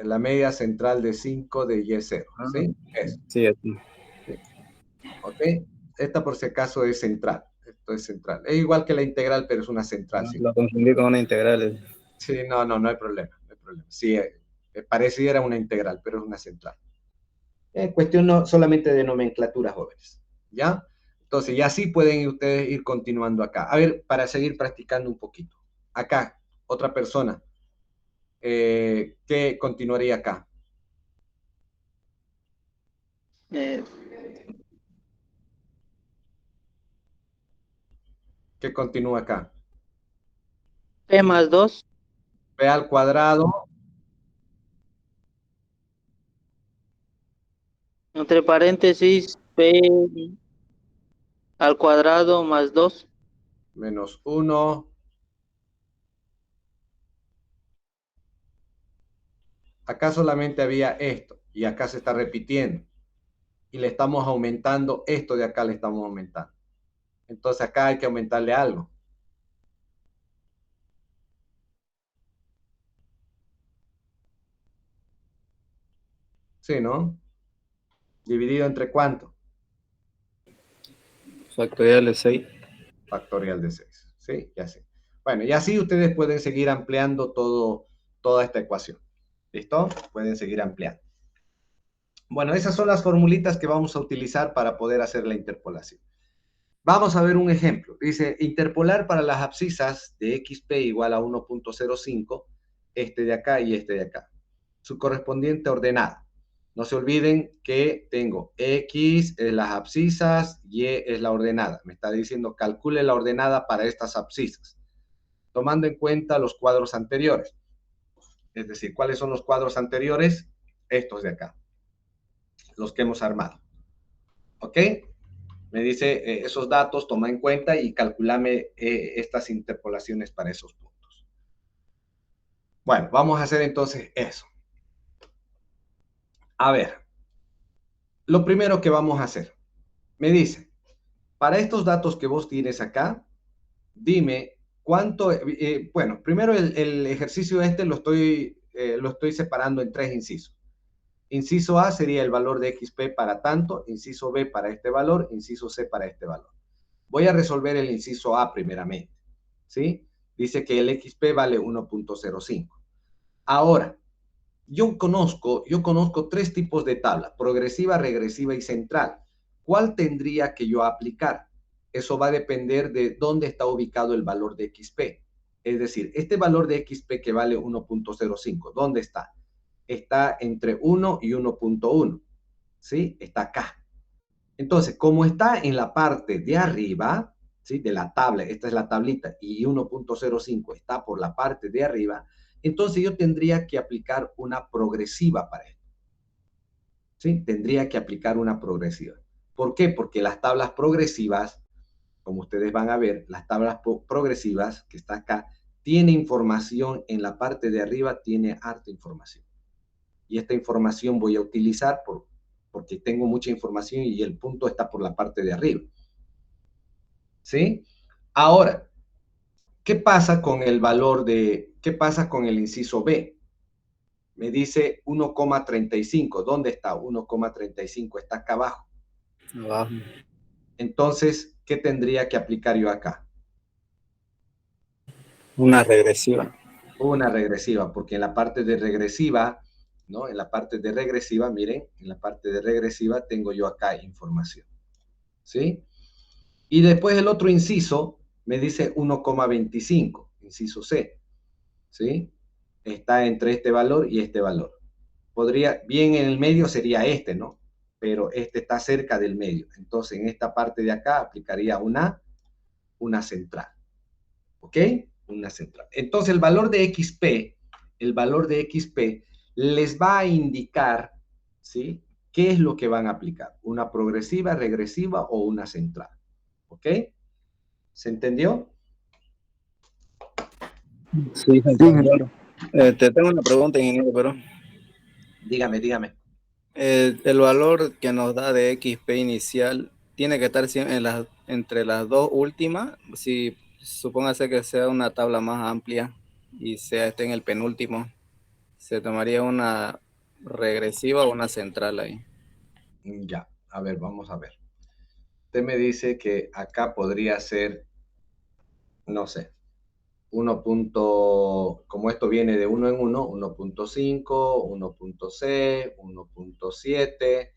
La media central de 5 de Y0, ¿sí? Eso. Sí, así. Sí. ¿Ok? Esta por si acaso es central. Esto es central. Es igual que la integral, pero es una central. ¿Sí? Lo confundí con una integral. Sí, no hay problema. No hay problema. Sí, pareciera una integral, pero es una central. Cuestión no solamente de nomenclatura, jóvenes. ¿Ya? Entonces, ya sí pueden ustedes ir continuando acá. A ver, para seguir practicando un poquito. Acá, otra persona. ¿qué continuaría acá? Eh, ¿Qué continúa acá? P más 2 P al cuadrado entre paréntesis P al cuadrado más 2. menos 1. Acá solamente había esto y acá se está repitiendo. Y le estamos aumentando, esto de acá le estamos aumentando. Entonces acá hay que aumentarle algo. Sí, ¿no? ¿Dividido entre cuánto? Factorial de 6. Factorial de 6. Sí, ya sé. Bueno, y así ustedes pueden seguir ampliando toda esta ecuación. ¿Listo? Pueden seguir ampliando. Bueno, esas son las formulitas que vamos a utilizar para poder hacer la interpolación. Vamos a ver un ejemplo. Dice, interpolar para las abscisas de xp igual a 1.05, este de acá y este de acá. Su correspondiente ordenada. No se olviden que tengo x es las abscisas, y es la ordenada. Me está diciendo, calcule la ordenada para estas abscisas, tomando en cuenta los cuadros anteriores. Es decir, ¿cuáles son los cuadros anteriores? Estos de acá, los que hemos armado. ¿Ok? Me dice esos datos, toma en cuenta y calculame estas interpolaciones para esos puntos. Bueno, vamos a hacer entonces eso. A ver, lo primero que vamos a hacer, me dice, para estos datos que vos tienes acá, dime cuánto, bueno, primero el ejercicio este lo estoy separando en 3 incisos. Inciso A sería el valor de XP para tanto, inciso B para este valor, inciso C para este valor. Voy a resolver el inciso A primeramente, ¿sí? Dice que el XP vale 1.05. Ahora, yo conozco 3 tipos de tabla, progresiva, regresiva y central. ¿Cuál tendría que yo aplicar? Eso va a depender de dónde está ubicado el valor de XP. Es decir, este valor de XP que vale 1.05, ¿dónde está? Está entre 1 y 1.1, ¿sí? Está acá. Entonces, como está en la parte de arriba, ¿sí? De la tabla, esta es la tablita, y 1.05 está por la parte de arriba, entonces yo tendría que aplicar una progresiva para esto. ¿Sí? Tendría que aplicar una progresiva. ¿Por qué? Porque las tablas progresivas, como ustedes van a ver, las tablas progresivas, que está acá, tiene información en la parte de arriba, tiene harta información. Y esta información voy a utilizar porque tengo mucha información y el punto está por la parte de arriba. ¿Sí? Ahora, ¿qué pasa con el valor qué pasa con el inciso B? Me dice 1,35. ¿Dónde está? 1,35 está acá abajo. Abajo. Entonces, ¿qué tendría que aplicar yo acá? Una regresiva. Una regresiva, porque en la parte de regresiva, ¿no? En la parte de regresiva, miren, en la parte de regresiva tengo yo acá información. ¿Sí? Y después el otro inciso me dice 1,25, inciso C. ¿Sí? Está entre este valor y este valor. Bien en el medio sería este, ¿no? Pero este está cerca del medio. Entonces, en esta parte de acá aplicaría una central. ¿Ok? Una central. Entonces, el valor de XP les va a indicar, ¿sí? ¿Qué es lo que van a aplicar? ¿Una progresiva, regresiva o una central? ¿Ok? ¿Se entendió? Sí, claro. Te tengo una pregunta, ingeniero, pero Dígame. el valor que nos da de XP inicial tiene que estar entre las dos últimas. Si supóngase que sea una tabla más amplia y esté en el penúltimo, se tomaría una regresiva o una central ahí. Ya, a ver, vamos a ver. Usted me dice que acá podría ser, no sé, como esto viene de 1 en 1, 1.5, 1.6, 1.7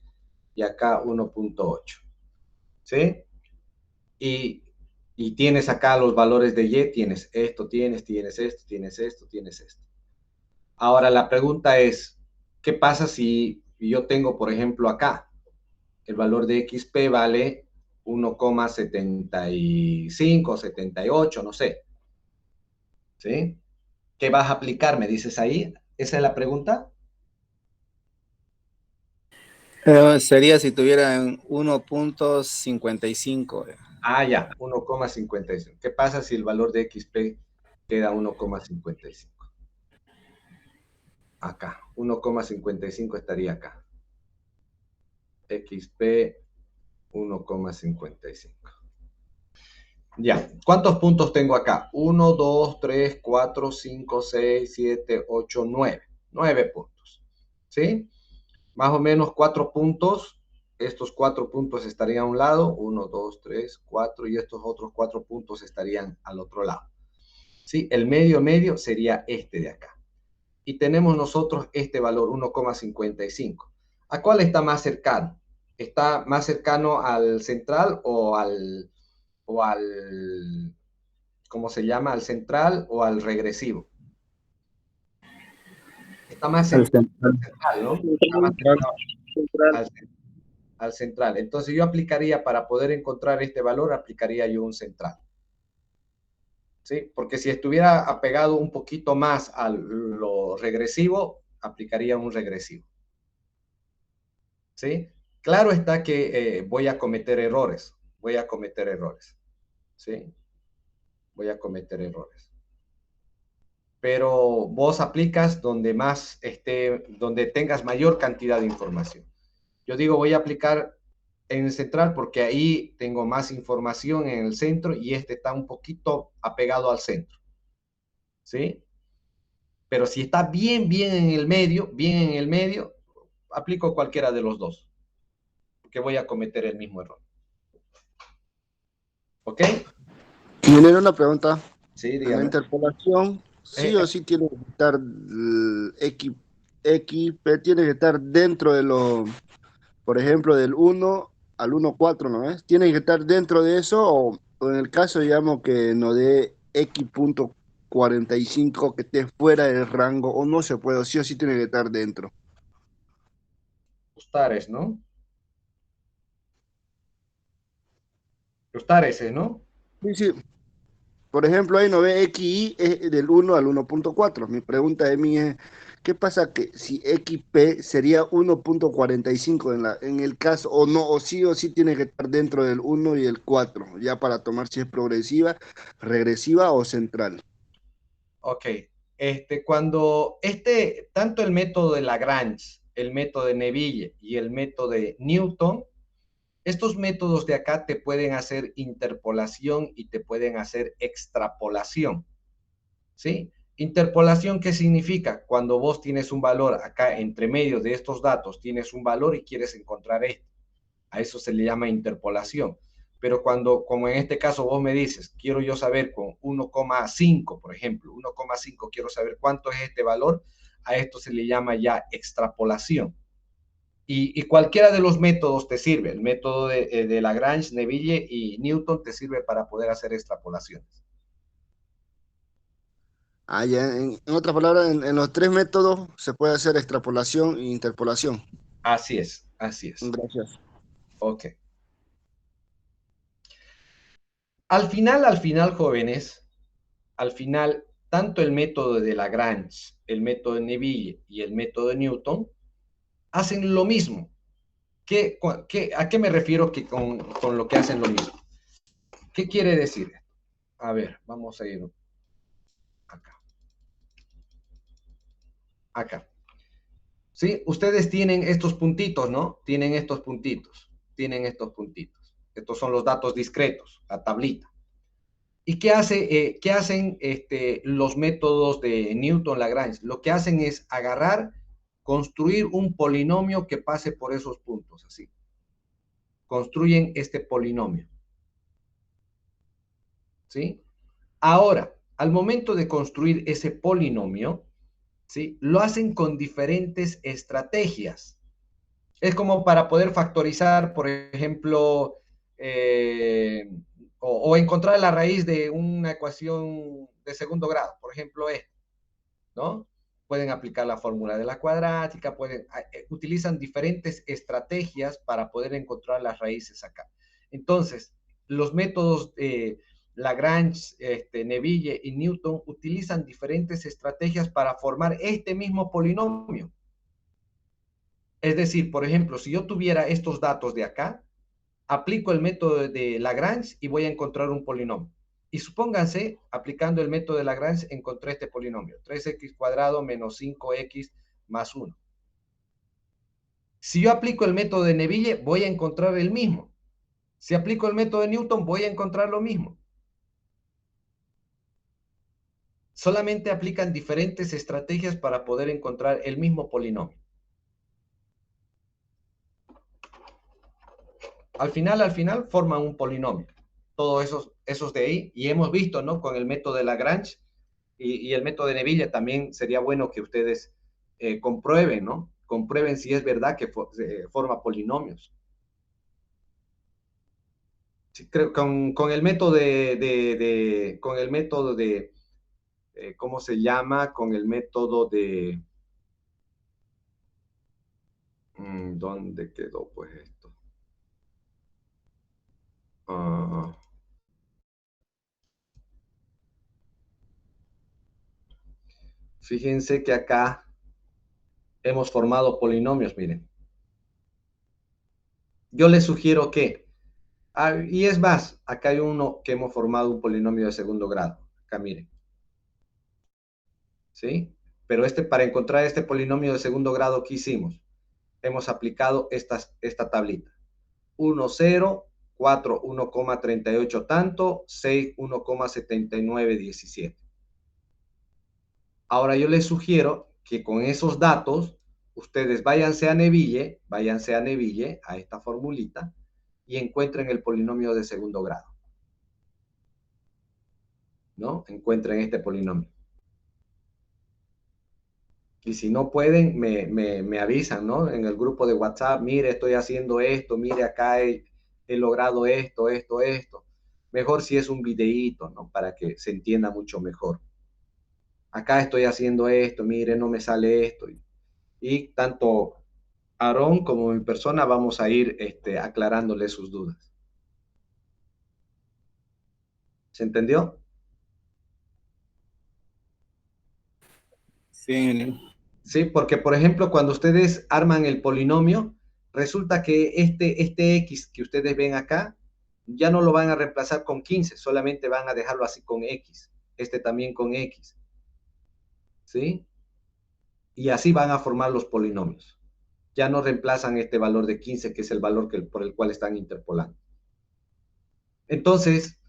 y acá 1.8. ¿Sí? Y tienes acá los valores de Y, tienes esto, tienes esto, tienes esto. Ahora la pregunta es, ¿qué pasa si yo tengo, por ejemplo, acá, el valor de XP vale 1,75, 78, no sé, ¿sí? ¿Qué vas a aplicar? ¿Me dices ahí? ¿Esa es la pregunta? Sería si tuvieran 1.55. Ah, ya, 1,55. ¿Qué pasa si el valor de XP queda 1,55? Acá, 1,55 estaría acá. XP 1,55. Ya, ¿cuántos puntos tengo acá? 1, 2, 3, 4, 5, 6, 7, 8, 9. 9 puntos. ¿Sí? Más o menos 4 puntos. Estos 4 puntos estarían a un lado. 1, 2, 3, 4. Y estos otros 4 puntos estarían al otro lado. ¿Sí? El medio sería este de acá. Y tenemos nosotros este valor, 1,55. ¿A cuál está más cercano? ¿Está más cercano al central o al, ¿cómo se llama? Al central o al regresivo? Está más El central. central, ¿no? Está más Central, cercano central. al, al central. Entonces yo aplicaría, para poder encontrar este valor, aplicaría yo un central. ¿Sí? Porque si estuviera apegado un poquito más a lo regresivo, aplicaría un regresivo. ¿Sí? Claro está que voy a cometer errores, ¿sí? Voy a cometer errores. Pero vos aplicas donde más donde tengas mayor cantidad de información. Yo digo, voy a aplicar en el central porque ahí tengo más información en el centro y este está un poquito apegado al centro, ¿sí? Pero si está bien en el medio, aplico cualquiera de los dos, porque voy a cometer el mismo error. ¿Ok? Tiene una pregunta. Sí, En la dígame. interpolación, sí o sí tiene que estar XP, tiene que estar dentro de por ejemplo, del 1 al 1,4, ¿no es? Tiene que estar dentro de eso o en el caso, digamos, que no dé X.45 que esté fuera del rango o no se puede, sí o sí tiene que estar dentro. Gustares, ¿no? Gustares, ¿no? Sí, sí. Por ejemplo, ahí no ve XY es del 1 al 1,4. Mi pregunta de mí es, ¿qué pasa que si XP sería 1,45 en el caso, o sí tiene que estar dentro del 1 y el 4, ya para tomar si es progresiva, regresiva o central? Ok. Cuando tanto el método de Lagrange, el método de Neville y el método de Newton, estos métodos de acá te pueden hacer interpolación y te pueden hacer extrapolación, ¿sí? Interpolación, ¿qué significa? Cuando vos tienes un valor acá entre medio de estos datos, tienes un valor y quieres encontrar esto. A eso se le llama interpolación. Pero cuando, como en este caso vos me dices, quiero yo saber con 1,5, por ejemplo, 1,5, quiero saber cuánto es este valor, a esto se le llama ya extrapolación. Y cualquiera de los métodos te sirve. El método de Lagrange, Neville y Newton te sirve para poder hacer extrapolaciones. Ah, ya, en otras palabras, en los tres métodos se puede hacer extrapolación e interpolación. Así es, así es. Gracias. Ok. Al final, jóvenes, al final, tanto el método de Lagrange, el método de Neville y el método de Newton hacen lo mismo. ¿A qué me refiero con lo que hacen lo mismo? ¿Qué quiere decir? A ver, vamos a ir acá. Acá. ¿Sí? Ustedes tienen estos puntitos, ¿no? Tienen estos puntitos. Estos son los datos discretos, la tablita. ¿Y qué hacen los métodos de Newton-Lagrange? Lo que hacen es agarrar, construir un polinomio que pase por esos puntos, así. Construyen este polinomio. ¿Sí? Ahora, al momento de construir ese polinomio, ¿sí? Lo hacen con diferentes estrategias. Es como para poder factorizar, por ejemplo, o encontrar la raíz de una ecuación de segundo grado, por ejemplo, ¿no? pueden aplicar la fórmula de la cuadrática, utilizan diferentes estrategias para poder encontrar las raíces acá. Entonces, los métodos Lagrange, Neville y Newton utilizan diferentes estrategias para formar este mismo polinomio. Es decir, por ejemplo, si yo tuviera estos datos de acá, aplico el método de Lagrange y voy a encontrar un polinomio. Y supónganse, aplicando el método de Lagrange, encontré este polinomio, 3x² menos 5x más 1. Si yo aplico el método de Neville, voy a encontrar el mismo. Si aplico el método de Newton, voy a encontrar lo mismo. Solamente aplican diferentes estrategias para poder encontrar el mismo polinomio. Al final forman un polinomio. Todos esos de ahí, y hemos visto, ¿no? Con el método de Lagrange y el método de Neville también sería bueno que ustedes comprueben, ¿no? Comprueben si es verdad que forma polinomios. Sí, creo con el método con el método de ¿cómo se llama? Con el método de ¿dónde quedó pues esto? Fíjense que acá hemos formado polinomios, miren. Yo les sugiero que, y es más, acá hay uno que hemos formado un polinomio de segundo grado. Acá miren. ¿Sí? Pero para encontrar este polinomio de segundo grado, ¿qué hicimos? Hemos aplicado esta tablita. 1, 0, 4, 1,38 tanto, 6, 1,7917. Ahora yo les sugiero que con esos datos, ustedes váyanse a Neville, a esta formulita, y encuentren el polinomio de segundo grado. ¿No? Encuentren este polinomio. Y si no pueden, me avisan, ¿no? En el grupo de WhatsApp, mire, estoy haciendo esto, mire, acá he logrado esto. Mejor si es un videíto, ¿no? Para que se entienda mucho mejor. Acá estoy haciendo esto, mire, no me sale esto. Y tanto Aarón como mi persona vamos a ir aclarándole sus dudas. ¿Se entendió? Sí. Sí, porque por ejemplo, cuando ustedes arman el polinomio, resulta que este X que ustedes ven acá, ya no lo van a reemplazar con 15, solamente van a dejarlo así con X, este también con X, ¿sí? Y así van a formar los polinomios. Ya no reemplazan este valor de 15, que es el valor por el cual están interpolando. Entonces,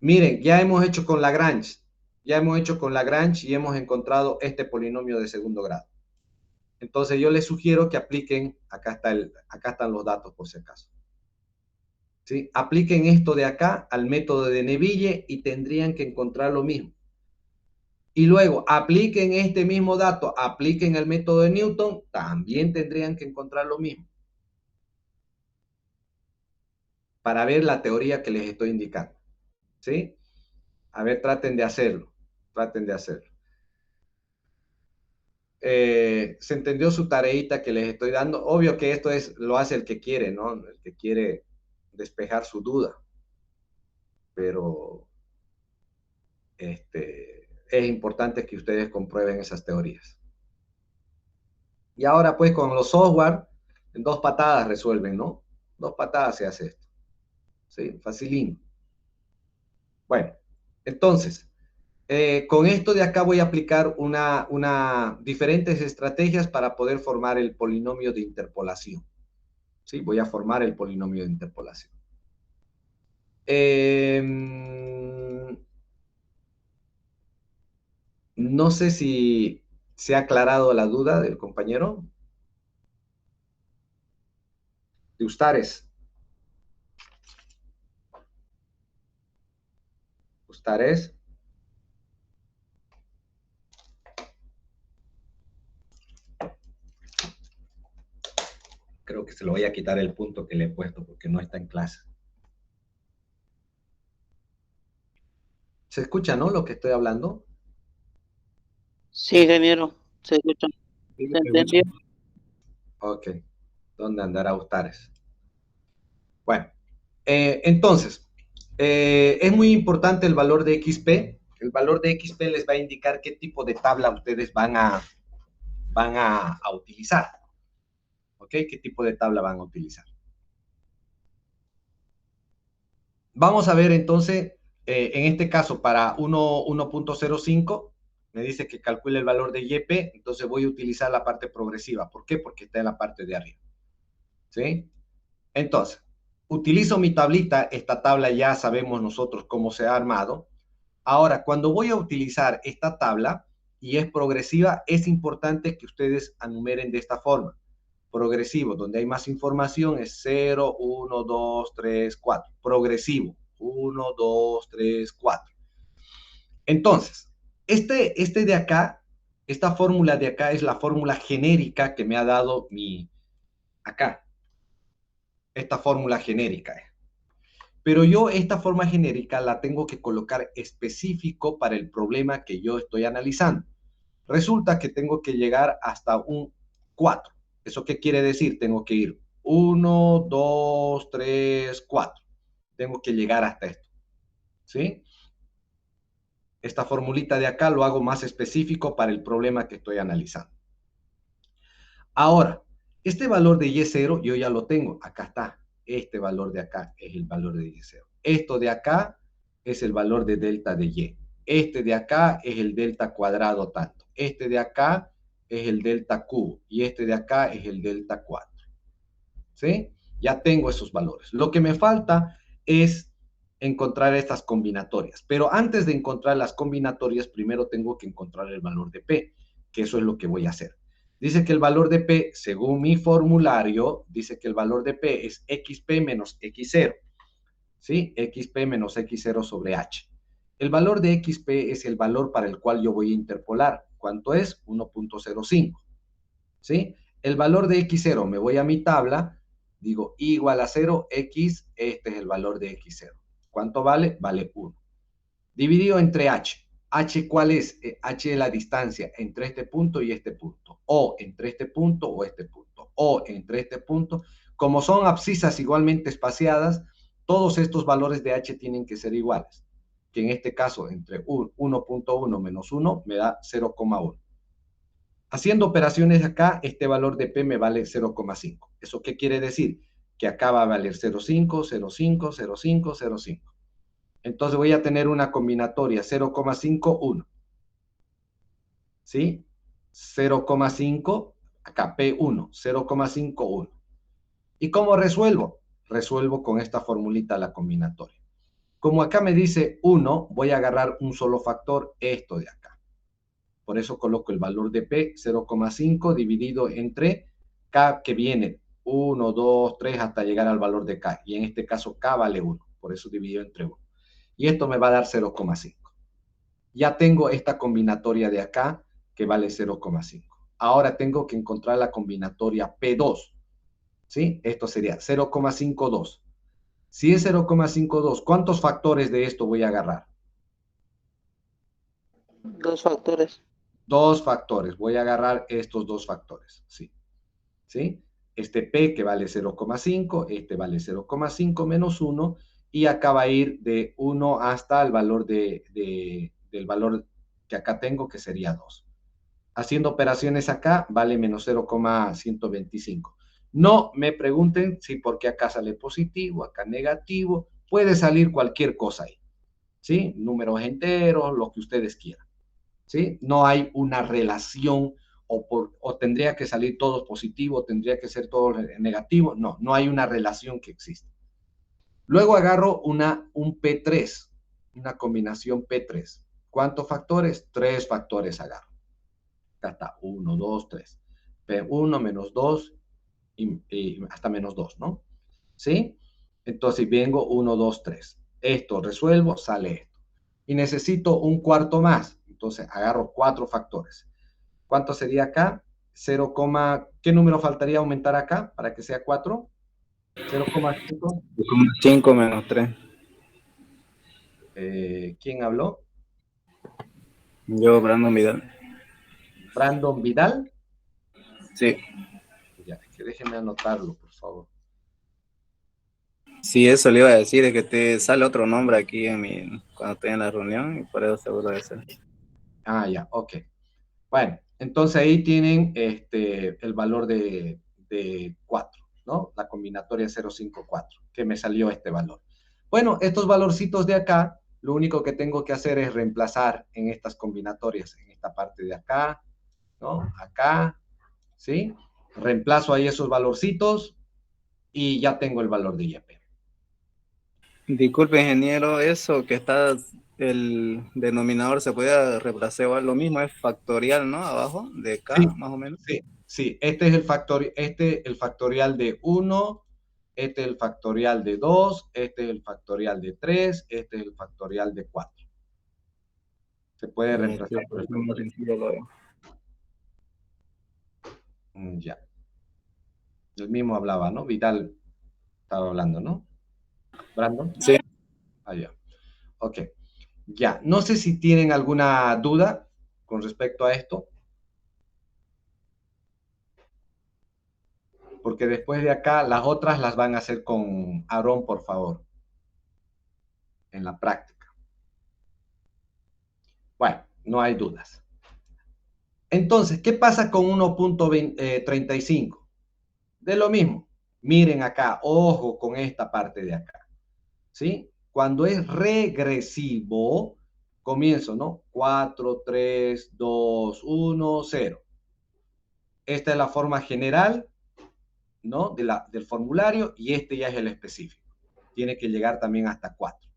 miren, ya hemos hecho con Lagrange y hemos encontrado este polinomio de segundo grado. Entonces yo les sugiero que apliquen, acá están los datos por si acaso. ¿Sí? Apliquen esto de acá al método de Neville y tendrían que encontrar lo mismo. Y luego apliquen este mismo dato, apliquen el método de Newton, también tendrían que encontrar lo mismo. Para ver la teoría que les estoy indicando. ¿Sí? A ver, traten de hacerlo. ¿Se entendió su tareita que les estoy dando? Obvio que esto lo hace el que quiere, ¿no? El que quiere despejar su duda. Pero es importante que ustedes comprueben esas teorías. Y ahora pues con los software, en 2 patadas resuelven, ¿no? 2 patadas se hace esto. ¿Sí? Facilín. Bueno, entonces, con esto de acá voy a aplicar diferentes estrategias para poder formar el polinomio de interpolación. ¿Sí? Voy a formar el polinomio de interpolación. No sé si se ha aclarado la duda del compañero. De Ustares. Creo que se lo voy a quitar el punto que le he puesto porque no está en clase. ¿Se escucha, no, lo que estoy hablando? Sí, ingeniero. Se escucha. Sí, ¿Se se entendió? escucha. Ok. ¿Dónde andará Ustares? Bueno, entonces, es muy importante el valor de XP. El valor de XP les va a indicar qué tipo de tabla ustedes van a utilizar. ¿Ok? ¿Qué tipo de tabla van a utilizar? Vamos a ver entonces, en este caso, para 1.05, me dice que calcule el valor de YP, entonces voy a utilizar la parte progresiva. ¿Por qué? Porque está en la parte de arriba. ¿Sí? Entonces, utilizo mi tablita, esta tabla ya sabemos nosotros cómo se ha armado. Ahora, cuando voy a utilizar esta tabla y es progresiva, es importante que ustedes enumeren de esta forma. Progresivo, donde hay más información, es 0, 1, 2, 3, 4. Progresivo, 1, 2, 3, 4. Entonces, este de acá, esta fórmula de acá es la fórmula genérica que me ha dado acá. Esta fórmula genérica. Pero yo esta forma genérica la tengo que colocar específico para el problema que yo estoy analizando. Resulta que tengo que llegar hasta un 4. ¿Eso qué quiere decir? Tengo que ir 1, 2, 3, 4. Tengo que llegar hasta esto. ¿Sí? Esta formulita de acá lo hago más específico para el problema que estoy analizando. Ahora, este valor de Y0 yo ya lo tengo. Acá está. Este valor de acá es el valor de Y0. Esto de acá es el valor de delta de Y. Este de acá es el delta cuadrado tanto. Este de acá es el delta cubo. Y este de acá es el delta 4. ¿Sí? Ya tengo esos valores. Lo que me falta es encontrar estas combinatorias. Pero antes de encontrar las combinatorias, primero tengo que encontrar el valor de P, que eso es lo que voy a hacer. Dice que el valor de P, según mi formulario, dice que el valor de P es XP menos X0. ¿Sí? XP menos X0 sobre H. El valor de XP es el valor para el cual yo voy a interpolar. ¿Cuánto es? 1.05. ¿Sí? El valor de X0, me voy a mi tabla, digo I igual a 0, X, este es el valor de X0. ¿Cuánto vale? Vale 1. Dividido entre H. H, ¿cuál es? H es la distancia entre este punto y este punto. O entre este punto o este punto. O entre este punto. Como son abscisas igualmente espaciadas, todos estos valores de H tienen que ser iguales. Que en este caso, entre 1.1 menos 1 me da 0,1. Haciendo operaciones acá, este valor de P me vale 0,5. ¿Eso qué quiere decir? Que acá va a valer 0,5, 0,5, 0,5, 0,5. Entonces voy a tener una combinatoria 0,5, 1. ¿Sí? 0,5, acá P1, 0,5, 1. ¿Y cómo resuelvo? Resuelvo con esta formulita la combinatoria. Como acá me dice 1, voy a agarrar un solo factor, esto de acá. Por eso coloco el valor de P, 0,5 dividido entre K, que viene 1, 2, 3, hasta llegar al valor de K. Y en este caso K vale 1, por eso dividido entre 1. Y esto me va a dar 0,5. Ya tengo esta combinatoria de acá, que vale 0,5. Ahora tengo que encontrar la combinatoria P2. ¿Sí? Esto sería 0,52. Si es 0,52, ¿cuántos factores de esto voy a agarrar? Dos factores. Dos factores. Voy a agarrar estos dos factores. Sí. ¿Sí? Este P que vale 0,5, este vale 0,5 menos 1, y acá va a ir de 1 hasta el valor del valor que acá tengo, que sería 2. Haciendo operaciones acá, vale menos 0,125. No me pregunten si por qué acá sale positivo, acá negativo, puede salir cualquier cosa ahí. ¿Sí? Números enteros, lo que ustedes quieran. ¿Sí? No hay una relación o tendría que salir todo positivo, tendría que ser todo negativo. No, no hay una relación que exista. Luego agarro un P3, una combinación P3. ¿Cuántos factores? 3 factores agarro. Acá está, 1, 2, 3. P1 menos 2 y hasta menos 2, ¿no? ¿Sí? Entonces vengo 1, 2, 3. Esto resuelvo, sale esto. Y necesito un cuarto más. Entonces agarro 4 factores. ¿Cuánto sería acá? 0, ¿qué número faltaría aumentar acá para que sea 4? 0,5. 5 menos 3. ¿Quién habló? Yo, Brandon Vidal. Brandon Vidal. Sí. Ya, que déjenme anotarlo, por favor. Sí, eso le iba a decir, es que te sale otro nombre aquí cuando estoy en la reunión, y por eso seguro de ser. Ah, ya, ok. Bueno, entonces ahí tienen el valor de 4, ¿no? La combinatoria 054, que me salió este valor. Bueno, estos valorcitos de acá, lo único que tengo que hacer es reemplazar en estas combinatorias, en esta parte de acá, ¿no? Acá, ¿sí? Reemplazo ahí esos valorcitos y ya tengo el valor de IEP. Disculpe, ingeniero, eso que está, el denominador se puede reemplazar igual, lo mismo es factorial, ¿no? Abajo, de K, Sí, más o menos. sí, sí. Este es el factorial de 1, este es el factorial de 2, este es el factorial de 3, este es el factorial de 4. Se puede Sí, reemplazar por el es muy factorial. sencillo lo veo. Ya. El mismo hablaba, ¿no? Vidal estaba hablando, ¿no? Brandon. Sí. Ah, ya. Ok. Ya. No sé si tienen alguna duda con respecto a esto. Porque después de acá, las otras las van a hacer con Aarón, por favor, en la práctica. Bueno, no hay dudas. Entonces, ¿qué pasa con 1.35? De lo mismo. Miren acá, ojo con esta parte de acá. ¿Sí? Cuando es regresivo, comienzo, ¿no? 4, 3, 2, 1, 0. Esta es la forma general, ¿no? Del formulario y este ya es el específico. Tiene que llegar también hasta 4.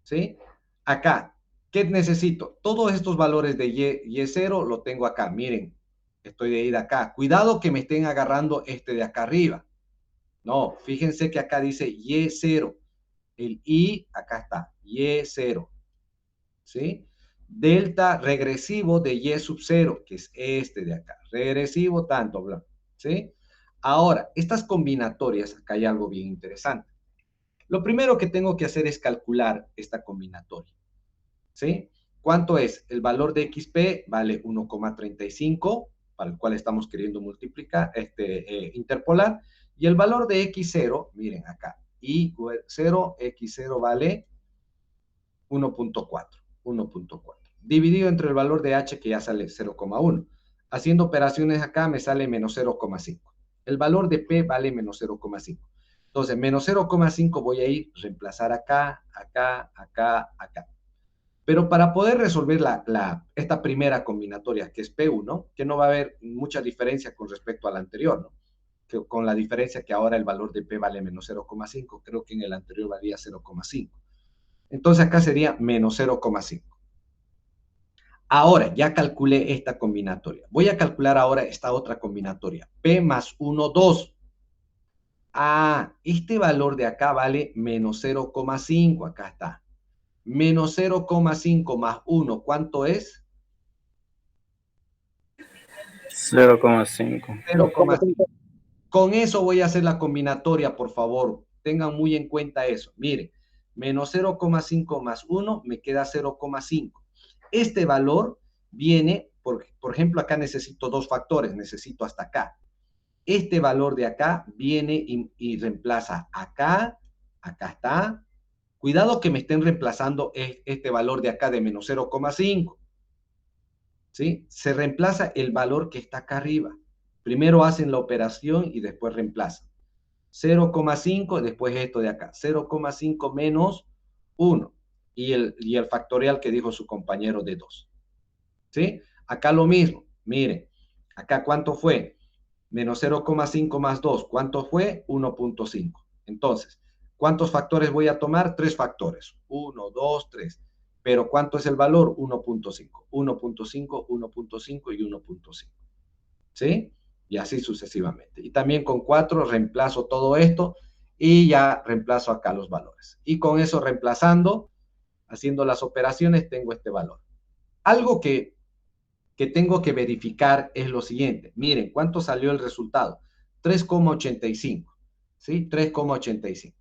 ¿Sí? Acá, ¿qué necesito? Todos estos valores de Y0 lo tengo acá. Miren, estoy de ir acá. Cuidado que me estén agarrando este de acá arriba. No, fíjense que acá dice Y0. El I, acá está, Y0. ¿Sí? Delta regresivo de Y sub 0, que es este de acá. Regresivo tanto, bla. ¿Sí? Ahora, estas combinatorias, acá hay algo bien interesante. Lo primero que tengo que hacer es calcular esta combinatoria. ¿Sí? ¿Cuánto es? El valor de XP vale 1,35, para el cual estamos queriendo multiplicar, interpolar, y el valor de X0, miren acá, Y0, X0 vale 1.4, 1.4. Dividido entre el valor de H, que ya sale 0,1. Haciendo operaciones acá me sale menos 0,5. El valor de P vale menos 0,5. Entonces, menos 0,5 voy a ir, reemplazar acá, acá, acá, acá. Pero para poder resolver esta primera combinatoria, que es P1, que no va a haber mucha diferencia con respecto a la anterior, ¿no? Que, con la diferencia que ahora el valor de P vale menos 0,5, creo que en el anterior valía 0,5. Entonces acá sería menos 0,5. Ahora ya calculé esta combinatoria. Voy a calcular ahora esta otra combinatoria. P más 1, 2. Ah, este valor de acá vale menos 0,5. Acá está. Menos 0,5 más 1, ¿cuánto es? 0,5. 0,5. Con eso voy a hacer la combinatoria, por favor. Tengan muy en cuenta eso. Miren, menos 0,5 más 1 me queda 0,5. Este valor viene, por ejemplo, acá necesito dos factores, necesito hasta acá. Este valor de acá viene y reemplaza acá, acá está. Cuidado que me estén reemplazando este valor de acá de menos 0,5. ¿Sí? Se reemplaza el valor que está acá arriba. Primero hacen la operación y después reemplazan. 0,5, después esto de acá. 0,5 menos 1. Y el factorial que dijo su compañero de 2. ¿Sí? Acá lo mismo. Miren, acá ¿cuánto fue? Menos 0,5 más 2. ¿Cuánto fue? 1.5. Entonces, ¿cuántos factores voy a tomar? 3 factores. 1, 2, 3. Pero ¿cuánto es el valor? 1.5. 1.5, 1.5 y 1.5. ¿Sí? Y así sucesivamente. Y también con 4 reemplazo todo esto y ya reemplazo acá los valores. Y con eso reemplazando, haciendo las operaciones, tengo este valor. Algo que tengo que verificar es lo siguiente. Miren, ¿cuánto salió el resultado? 3,85. ¿Sí? 3,85.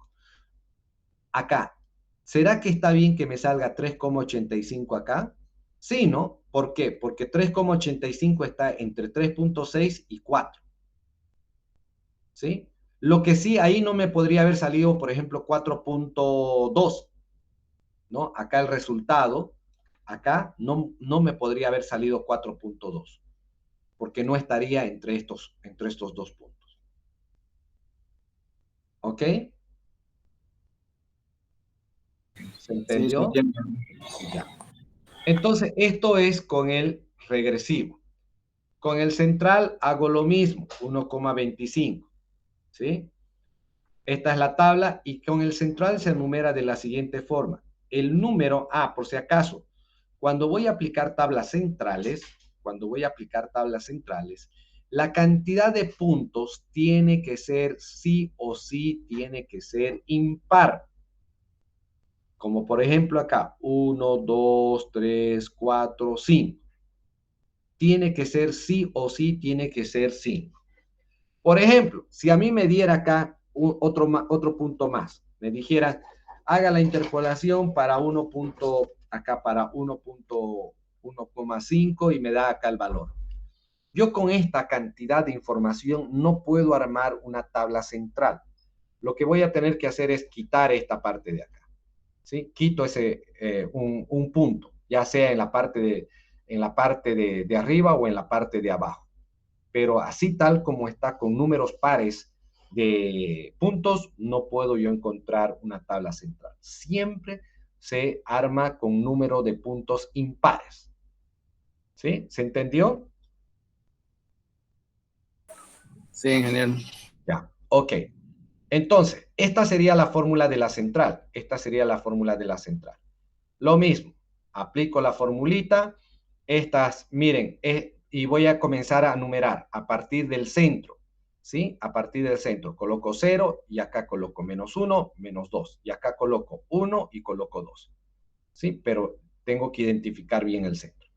Acá, ¿será que está bien que me salga 3,85 acá? Sí, ¿no? ¿Por qué? Porque 3,85 está entre 3,6 y 4. ¿Sí? Lo que sí, ahí no me podría haber salido, por ejemplo, 4,2, ¿no? Acá el resultado, acá no me podría haber salido 4,2, porque no estaría entre estos dos puntos. ¿Ok? ¿Se Sí, sí, entendió? entiendo. Ya. Entonces, esto es con el regresivo. Con el central hago lo mismo, 1,25. ¿Sí? Esta es la tabla y con el central se numera de la siguiente forma. El número, por si acaso, cuando voy a aplicar tablas centrales, la cantidad de puntos tiene que ser sí o sí, tiene que ser impar. Como por ejemplo acá, 1, 2, 3, 4, 5. Tiene que ser sí o sí, tiene que ser 5. Por ejemplo, si a mí me diera acá otro punto más, me dijera, haga la interpolación para acá para 1,5 y me da acá el valor. Yo con esta cantidad de información no puedo armar una tabla central. Lo que voy a tener que hacer es quitar esta parte de acá. ¿Sí? Quito un punto, ya sea en la parte de arriba o en la parte de abajo. Pero así tal como está con números pares de puntos, no puedo yo encontrar una tabla central. Siempre se arma con número de puntos impares. ¿Sí? ¿Se entendió? Sí, genial. Ya, ok. Entonces, esta sería la fórmula de la central. Lo mismo, aplico la formulita. Estas, miren, y voy a comenzar a numerar a partir del centro. ¿Sí? A partir del centro coloco 0 y acá coloco -1, -2. Y acá coloco 1 y coloco 2. ¿Sí? Pero tengo que identificar bien el centro.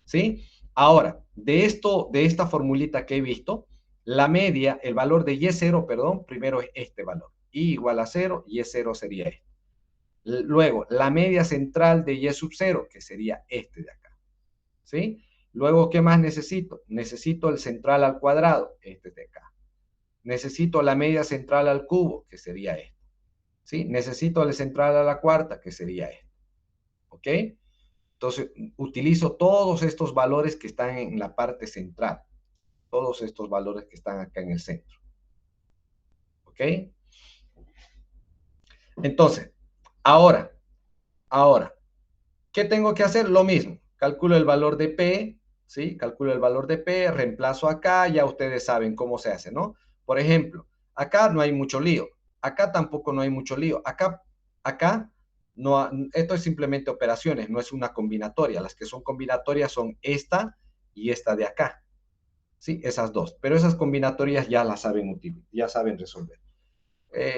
¿Sí? Ahora, de esta formulita que he visto, la media, el valor de Y0, perdón, primero es este valor. Y igual a 0, Y0 sería este. Luego, la media central de Y sub 0, que sería este de acá. ¿Sí? Luego, ¿qué más necesito? Necesito el central al cuadrado, este de acá. Necesito la media central al cubo, que sería este. ¿Sí? Necesito el central a la cuarta, que sería este. ¿Ok? Entonces, utilizo todos estos valores que están en la parte central. Todos estos valores que están acá en el centro. ¿Ok? Entonces, ahora, ¿qué tengo que hacer? Lo mismo. Calculo el valor de P, ¿sí? Calculo el valor de P, reemplazo acá, ya ustedes saben cómo se hace, ¿no? Por ejemplo, acá no hay mucho lío. Acá tampoco no hay mucho lío. Acá, no, esto es simplemente operaciones, no es una combinatoria. Las que son combinatorias son esta y esta de acá. ¿Sí? Esas dos. Pero esas combinatorias ya las saben utilizar, ya saben resolver.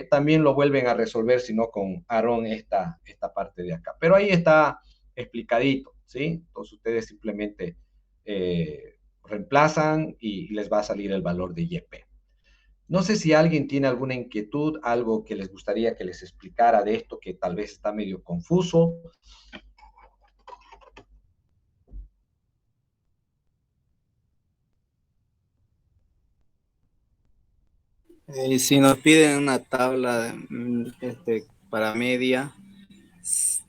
También lo vuelven a resolver, si no con Aaron, esta parte de acá. Pero ahí está explicadito, ¿sí? Entonces ustedes simplemente reemplazan y les va a salir el valor de YP. No sé si alguien tiene alguna inquietud, algo que les gustaría que les explicara de esto que tal vez está medio confuso. Y si nos piden una tabla para media,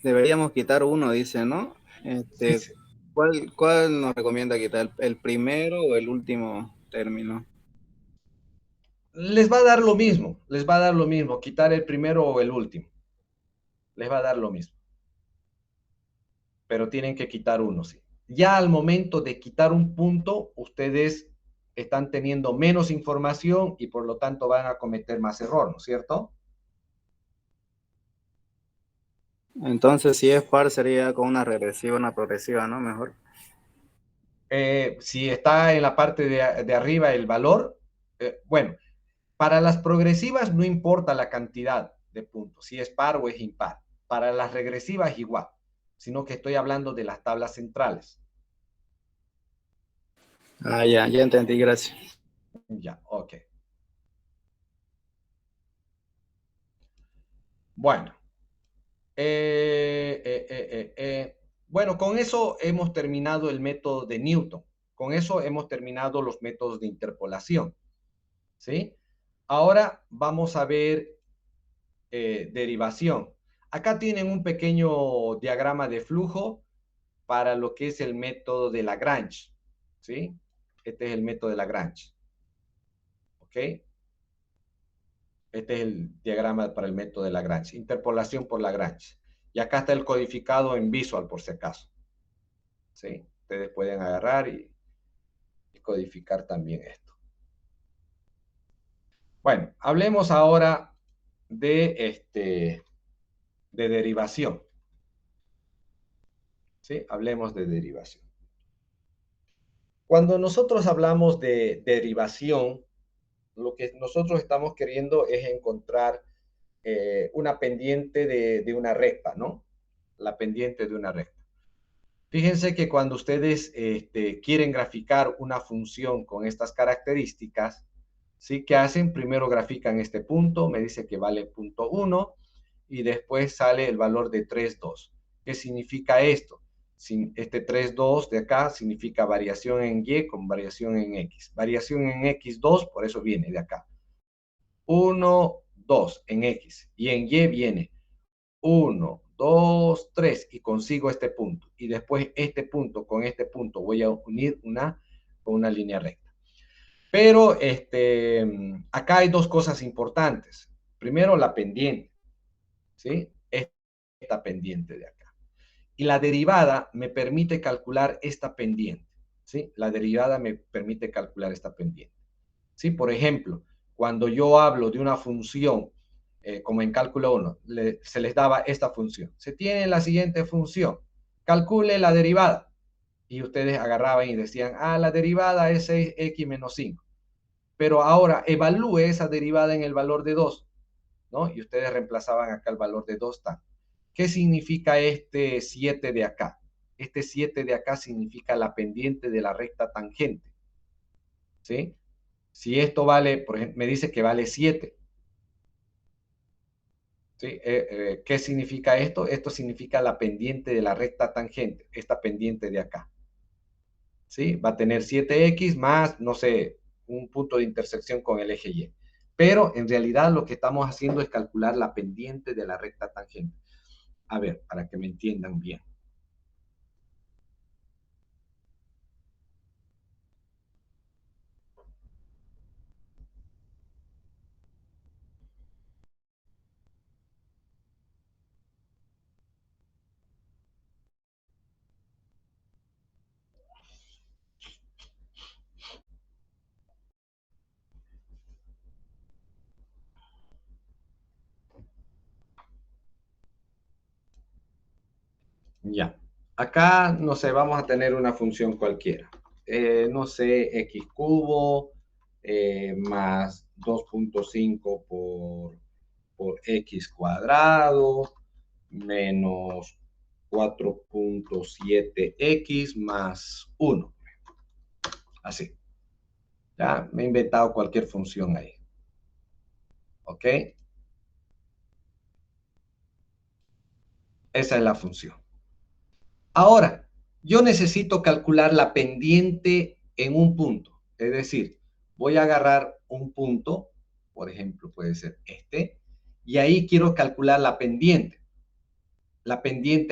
deberíamos quitar uno, dice, ¿no? Sí, sí. ¿Cuál nos recomienda quitar? ¿El primero o el último término? Les va a dar lo mismo, quitar el primero o el último. Les va a dar lo mismo. Pero tienen que quitar uno, sí. Ya al momento de quitar un punto, ustedes están teniendo menos información y por lo tanto van a cometer más error, ¿no es cierto? Entonces, si es par, sería con una regresiva, una progresiva, ¿no? Mejor. Si está en la parte de arriba el valor, bueno, para las progresivas no importa la cantidad de puntos, si es par o es impar. Para las regresivas igual, sino que estoy hablando de las tablas centrales. Ya entendí, gracias. Ya, ok. Bueno. Bueno, con eso hemos terminado el método de Newton. Con eso hemos terminado los métodos de interpolación. ¿Sí? Ahora vamos a ver derivación. Acá tienen un pequeño diagrama de flujo para lo que es el método de Lagrange. ¿Sí? Este es el método de Lagrange. ¿Ok? Este es el diagrama para el método de Lagrange. Interpolación por Lagrange. Y acá está el codificado en Visual, por si acaso. ¿Sí? Ustedes pueden agarrar y codificar también esto. Bueno, hablemos ahora de derivación. ¿Sí? Hablemos de derivación. Cuando nosotros hablamos de derivación, lo que nosotros estamos queriendo es encontrar una pendiente de una recta, ¿no? La pendiente de una recta. Fíjense que cuando ustedes quieren graficar una función con estas características, ¿sí? ¿Qué hacen? Primero grafican este punto, me dice que vale punto 1 y después sale el valor de 3,2. ¿Qué significa esto? Este 3,2 de acá significa variación en Y con variación en X. Variación en X2, por eso viene de acá. 1, 2 en X y en Y viene 1, 2, 3 y consigo este punto. Y después este punto con este punto voy a unir con una línea recta. Pero acá hay dos cosas importantes. Primero, la pendiente, ¿sí? Esta pendiente de acá. Y la derivada me permite calcular esta pendiente, ¿sí? La derivada me permite calcular esta pendiente. ¿Sí? Por ejemplo, cuando yo hablo de una función, como en cálculo 1, se les daba esta función. Se tiene la siguiente función. Calcule la derivada. Y ustedes agarraban y decían, la derivada es 6x menos 5. Pero ahora evalúe esa derivada en el valor de 2, ¿no? Y ustedes reemplazaban acá el valor de 2. ¿Qué significa este 7 de acá? Este 7 de acá significa la pendiente de la recta tangente, ¿sí? Si esto vale, por ejemplo, me dice que vale 7. ¿Sí? ¿Qué significa esto? Esto significa la pendiente de la recta tangente, esta pendiente de acá. ¿Sí? Va a tener 7x más, no sé, un punto de intersección con el eje Y. Pero en realidad lo que estamos haciendo es calcular la pendiente de la recta tangente. A ver, para que me entiendan bien. Ya. Acá, no sé, vamos a tener una función cualquiera. No sé, x cubo más 2.5 por x cuadrado menos 4.7x más 1. Así. Ya, me he inventado cualquier función ahí. ¿Ok? Esa es la función. Ahora, yo necesito calcular la pendiente en un punto. Es decir, voy a agarrar un punto, por ejemplo, puede ser este, y ahí quiero calcular la pendiente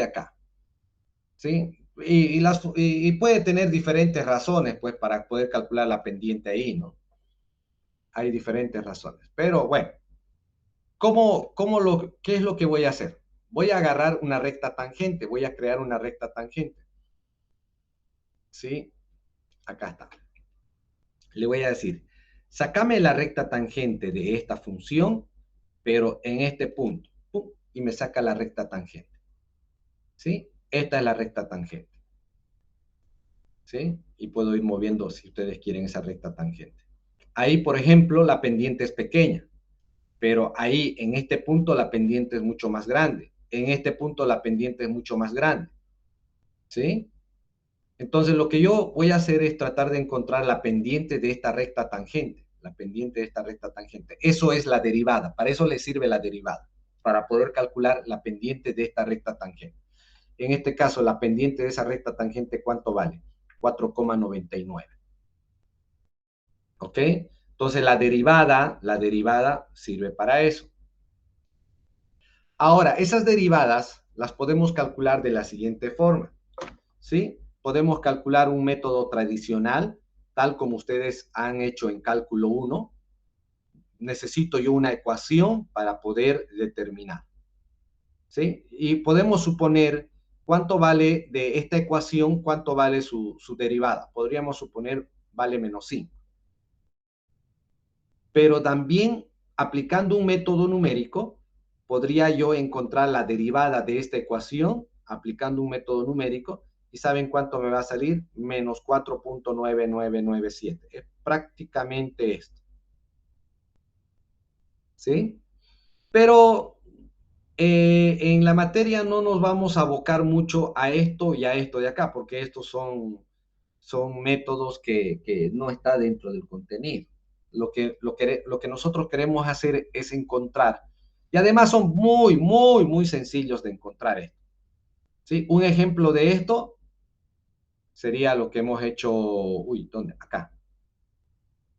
acá. ¿Sí? Y puede tener diferentes razones, pues, para poder calcular la pendiente ahí, ¿no? Hay diferentes razones. Pero bueno, ¿qué es lo que voy a hacer? Voy a agarrar una recta tangente, voy a crear una recta tangente. ¿Sí? Acá está. Le voy a decir, sácame la recta tangente de esta función, pero en este punto. ¡Pum! Y me saca la recta tangente. ¿Sí? Esta es la recta tangente. ¿Sí? Y puedo ir moviendo si ustedes quieren esa recta tangente. Ahí, por ejemplo, la pendiente es pequeña, pero ahí, en este punto, la pendiente es mucho más grande. En este punto, la pendiente es mucho más grande. ¿Sí? Entonces, lo que yo voy a hacer es tratar de encontrar la pendiente de esta recta tangente. La pendiente de esta recta tangente. Eso es la derivada. Para eso le sirve la derivada. Para poder calcular la pendiente de esta recta tangente. En este caso, la pendiente de esa recta tangente, ¿cuánto vale? 4,99. ¿Ok? Entonces, la derivada sirve para eso. Ahora, esas derivadas las podemos calcular de la siguiente forma, ¿sí? Podemos calcular un método tradicional, tal como ustedes han hecho en cálculo 1. Necesito yo una ecuación para poder determinar, ¿sí? Y podemos suponer cuánto vale de esta ecuación, cuánto vale su derivada. Podríamos suponer vale menos 5. Pero también aplicando un método numérico, podría yo encontrar la derivada de esta ecuación aplicando un método numérico. ¿Y saben cuánto me va a salir? Menos 4,9997. Es prácticamente esto, ¿sí? Pero en la materia no nos vamos a abocar mucho a esto y a esto de acá, porque estos son métodos que no está dentro del contenido. Lo que nosotros queremos hacer es encontrar, y además son muy, muy, muy sencillos de encontrar esto, ¿sí? Un ejemplo de esto sería lo que hemos hecho, ¿dónde? Acá,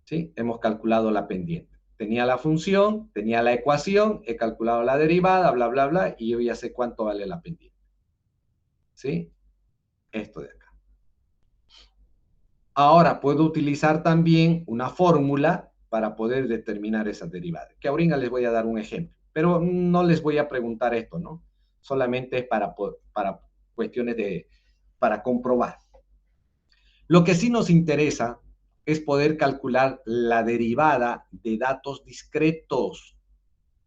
¿sí? Hemos calculado la pendiente. Tenía la función, tenía la ecuación, he calculado la derivada, bla, bla, bla, y yo ya sé cuánto vale la pendiente, ¿sí? Esto de acá. Ahora puedo utilizar también una fórmula para poder determinar esas derivadas, que ahorita les voy a dar un ejemplo, pero no les voy a preguntar esto, ¿no? Solamente es para cuestiones para comprobar. Lo que sí nos interesa es poder calcular la derivada de datos discretos.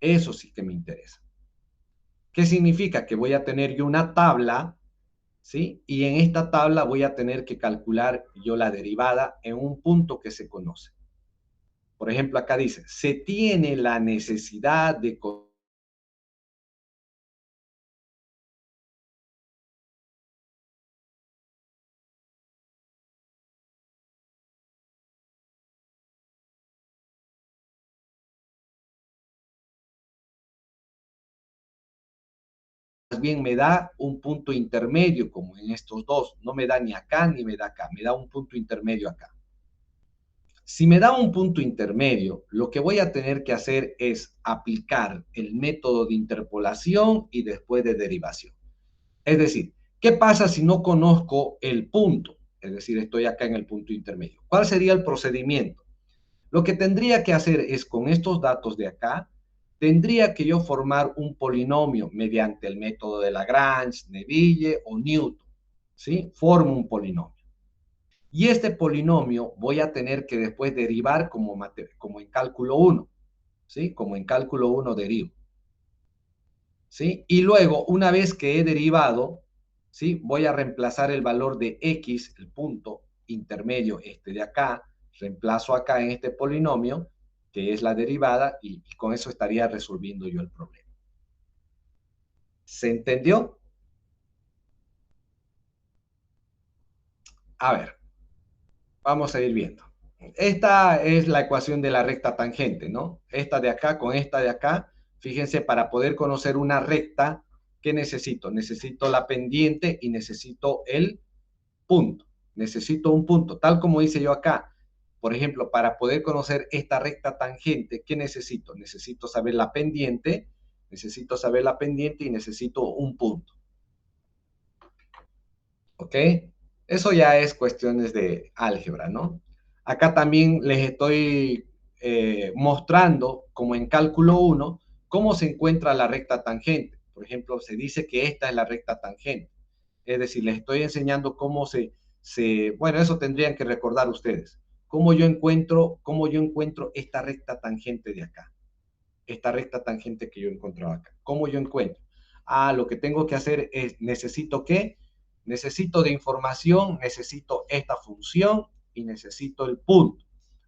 Eso sí que me interesa. ¿Qué significa? Que voy a tener yo una tabla, ¿sí? Y en esta tabla voy a tener que calcular yo la derivada en un punto que se conoce. Por ejemplo, acá dice, se tiene la necesidad de más bien me da un punto intermedio, como en estos dos. No me da ni acá ni me da acá, me da un punto intermedio acá. Si me da un punto intermedio, lo que voy a tener que hacer es aplicar el método de interpolación y después de derivación. Es decir, ¿qué pasa si no conozco el punto? Es decir, estoy acá en el punto intermedio. ¿Cuál sería el procedimiento? Lo que tendría que hacer es, con estos datos de acá, tendría que yo formar un polinomio mediante el método de Lagrange, Neville o Newton, ¿sí? Formo un polinomio. Y este polinomio voy a tener que después derivar como en cálculo 1, ¿sí? Como en cálculo 1 derivo, ¿sí? Y luego, una vez que he derivado, ¿sí? Voy a reemplazar el valor de x, el punto intermedio este de acá, reemplazo acá en este polinomio, que es la derivada, y con eso estaría resolviendo yo el problema. ¿Se entendió? A ver, vamos a ir viendo. Esta es la ecuación de la recta tangente, ¿no? Esta de acá con esta de acá. Fíjense, para poder conocer una recta, ¿qué necesito? Necesito la pendiente y necesito el punto. Necesito un punto, tal como hice yo acá. Por ejemplo, para poder conocer esta recta tangente, ¿qué necesito? Necesito saber la pendiente y necesito un punto. ¿Ok? Eso ya es cuestiones de álgebra, ¿no? Acá también les estoy mostrando, como en cálculo 1, cómo se encuentra la recta tangente. Por ejemplo, se dice que esta es la recta tangente. Es decir, les estoy enseñando cómo bueno, eso tendrían que recordar ustedes. Cómo yo encuentro esta recta tangente de acá. Esta recta tangente que yo encontraba acá. ¿Cómo yo encuentro? Lo que tengo que hacer es, ¿necesito qué? Necesito de información, necesito esta función y necesito el punto.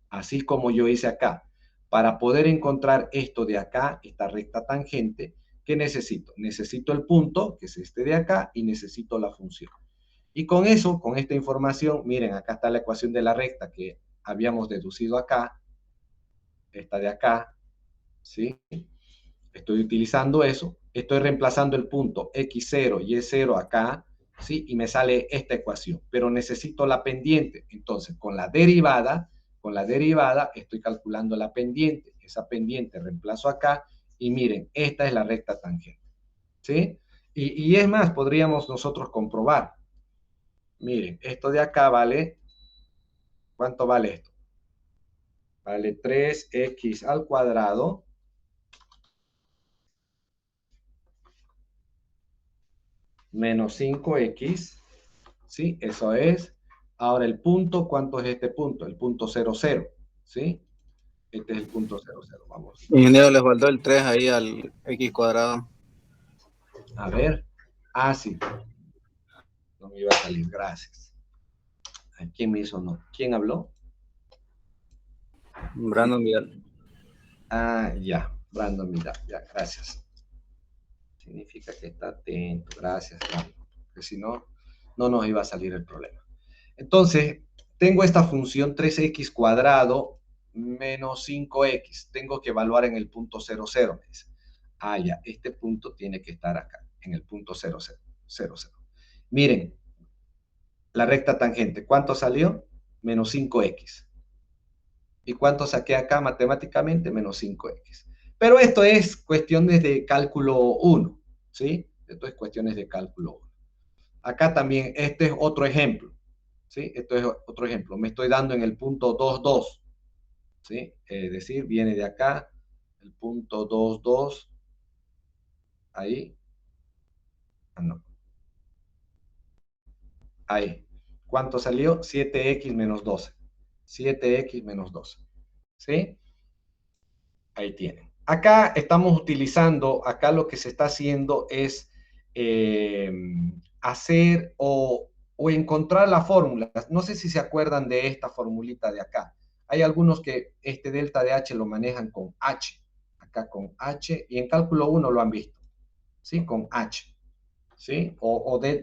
Así como yo hice acá. Para poder encontrar esto de acá, esta recta tangente, ¿qué necesito? Necesito el punto, que es este de acá, y necesito la función. Y con eso, con esta información, miren, acá está la ecuación de la recta que habíamos deducido acá, esta de acá, ¿sí? Estoy utilizando eso. Estoy reemplazando el punto X0 y Y0 acá, ¿sí? Y me sale esta ecuación, pero necesito la pendiente. Entonces, con la derivada estoy calculando la pendiente. Esa pendiente reemplazo acá y miren, esta es la recta tangente, ¿sí? Y es más, podríamos nosotros comprobar. Miren, esto de acá vale, ¿cuánto vale esto? Vale 3x al cuadrado menos 5x, ¿sí? Eso es. Ahora el punto, ¿cuánto es este punto? El punto 0, 0, ¿sí? Este es el punto 0, 0. Vamos. Ingeniero, le faltó el 3 ahí al X cuadrado. A ver. Ah, sí. No me iba a salir, gracias. ¿Quién me hizo no? ¿Quién habló? Brandon Vidal. Ah, ya. Brandon, mira, ya, gracias. Significa que está atento, gracias, Brandon. Porque si no, no nos iba a salir el problema. Entonces, tengo esta función 3x cuadrado menos 5x. Tengo que evaluar en el punto 0, 0. Me dice. Ah, ya, este punto tiene que estar acá, en el punto 0, 0, 0, 0. Miren, la recta tangente, ¿cuánto salió? Menos 5x. ¿Y cuánto saqué acá matemáticamente? Menos 5x. Pero esto es cuestiones de cálculo 1, ¿sí? Esto es cuestiones de cálculo 1. Acá también, este es otro ejemplo, ¿sí? Esto es otro ejemplo. Me estoy dando en el punto 2, 2, ¿sí? Es decir, viene de acá, el punto 2, 2, ahí. Ah, no. Ahí. ¿Cuánto salió? 7x menos 12. 7x menos 12. ¿Sí? Ahí tienen. Acá estamos utilizando, acá lo que se está haciendo es eh, hacer o encontrar la fórmula. No sé si se acuerdan de esta formulita de acá. Hay algunos que este delta de H lo manejan con H. Acá con H y en cálculo 1 lo han visto. ¿Sí? Con H. ¿Sí?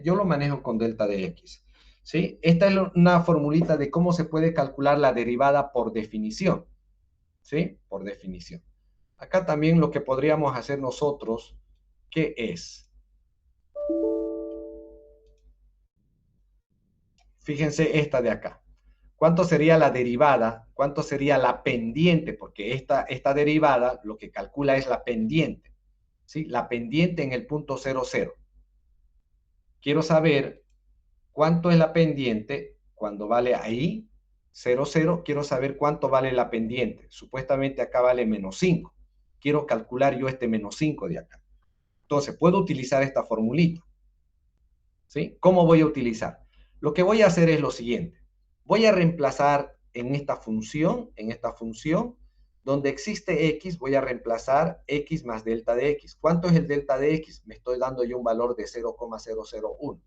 Yo lo manejo con delta de X. ¿Sí? Esta es una formulita de cómo se puede calcular la derivada por definición. ¿Sí? Por definición. Acá también lo que podríamos hacer nosotros, ¿qué es? Fíjense esta de acá. ¿Cuánto sería la derivada? ¿Cuánto sería la pendiente? Porque esta derivada lo que calcula es la pendiente. ¿Sí? La pendiente en el punto 0, 0. Quiero saber cuánto es la pendiente cuando vale ahí 0, 0. Quiero saber cuánto vale la pendiente. Supuestamente acá vale menos 5. Quiero calcular yo este menos 5 de acá. Entonces, puedo utilizar esta formulita. ¿Sí? ¿Cómo voy a utilizar? Lo que voy a hacer es lo siguiente. Voy a reemplazar en esta función, donde existe x, voy a reemplazar x más delta de x. ¿Cuánto es el delta de x? Me estoy dando yo un valor de 0,001.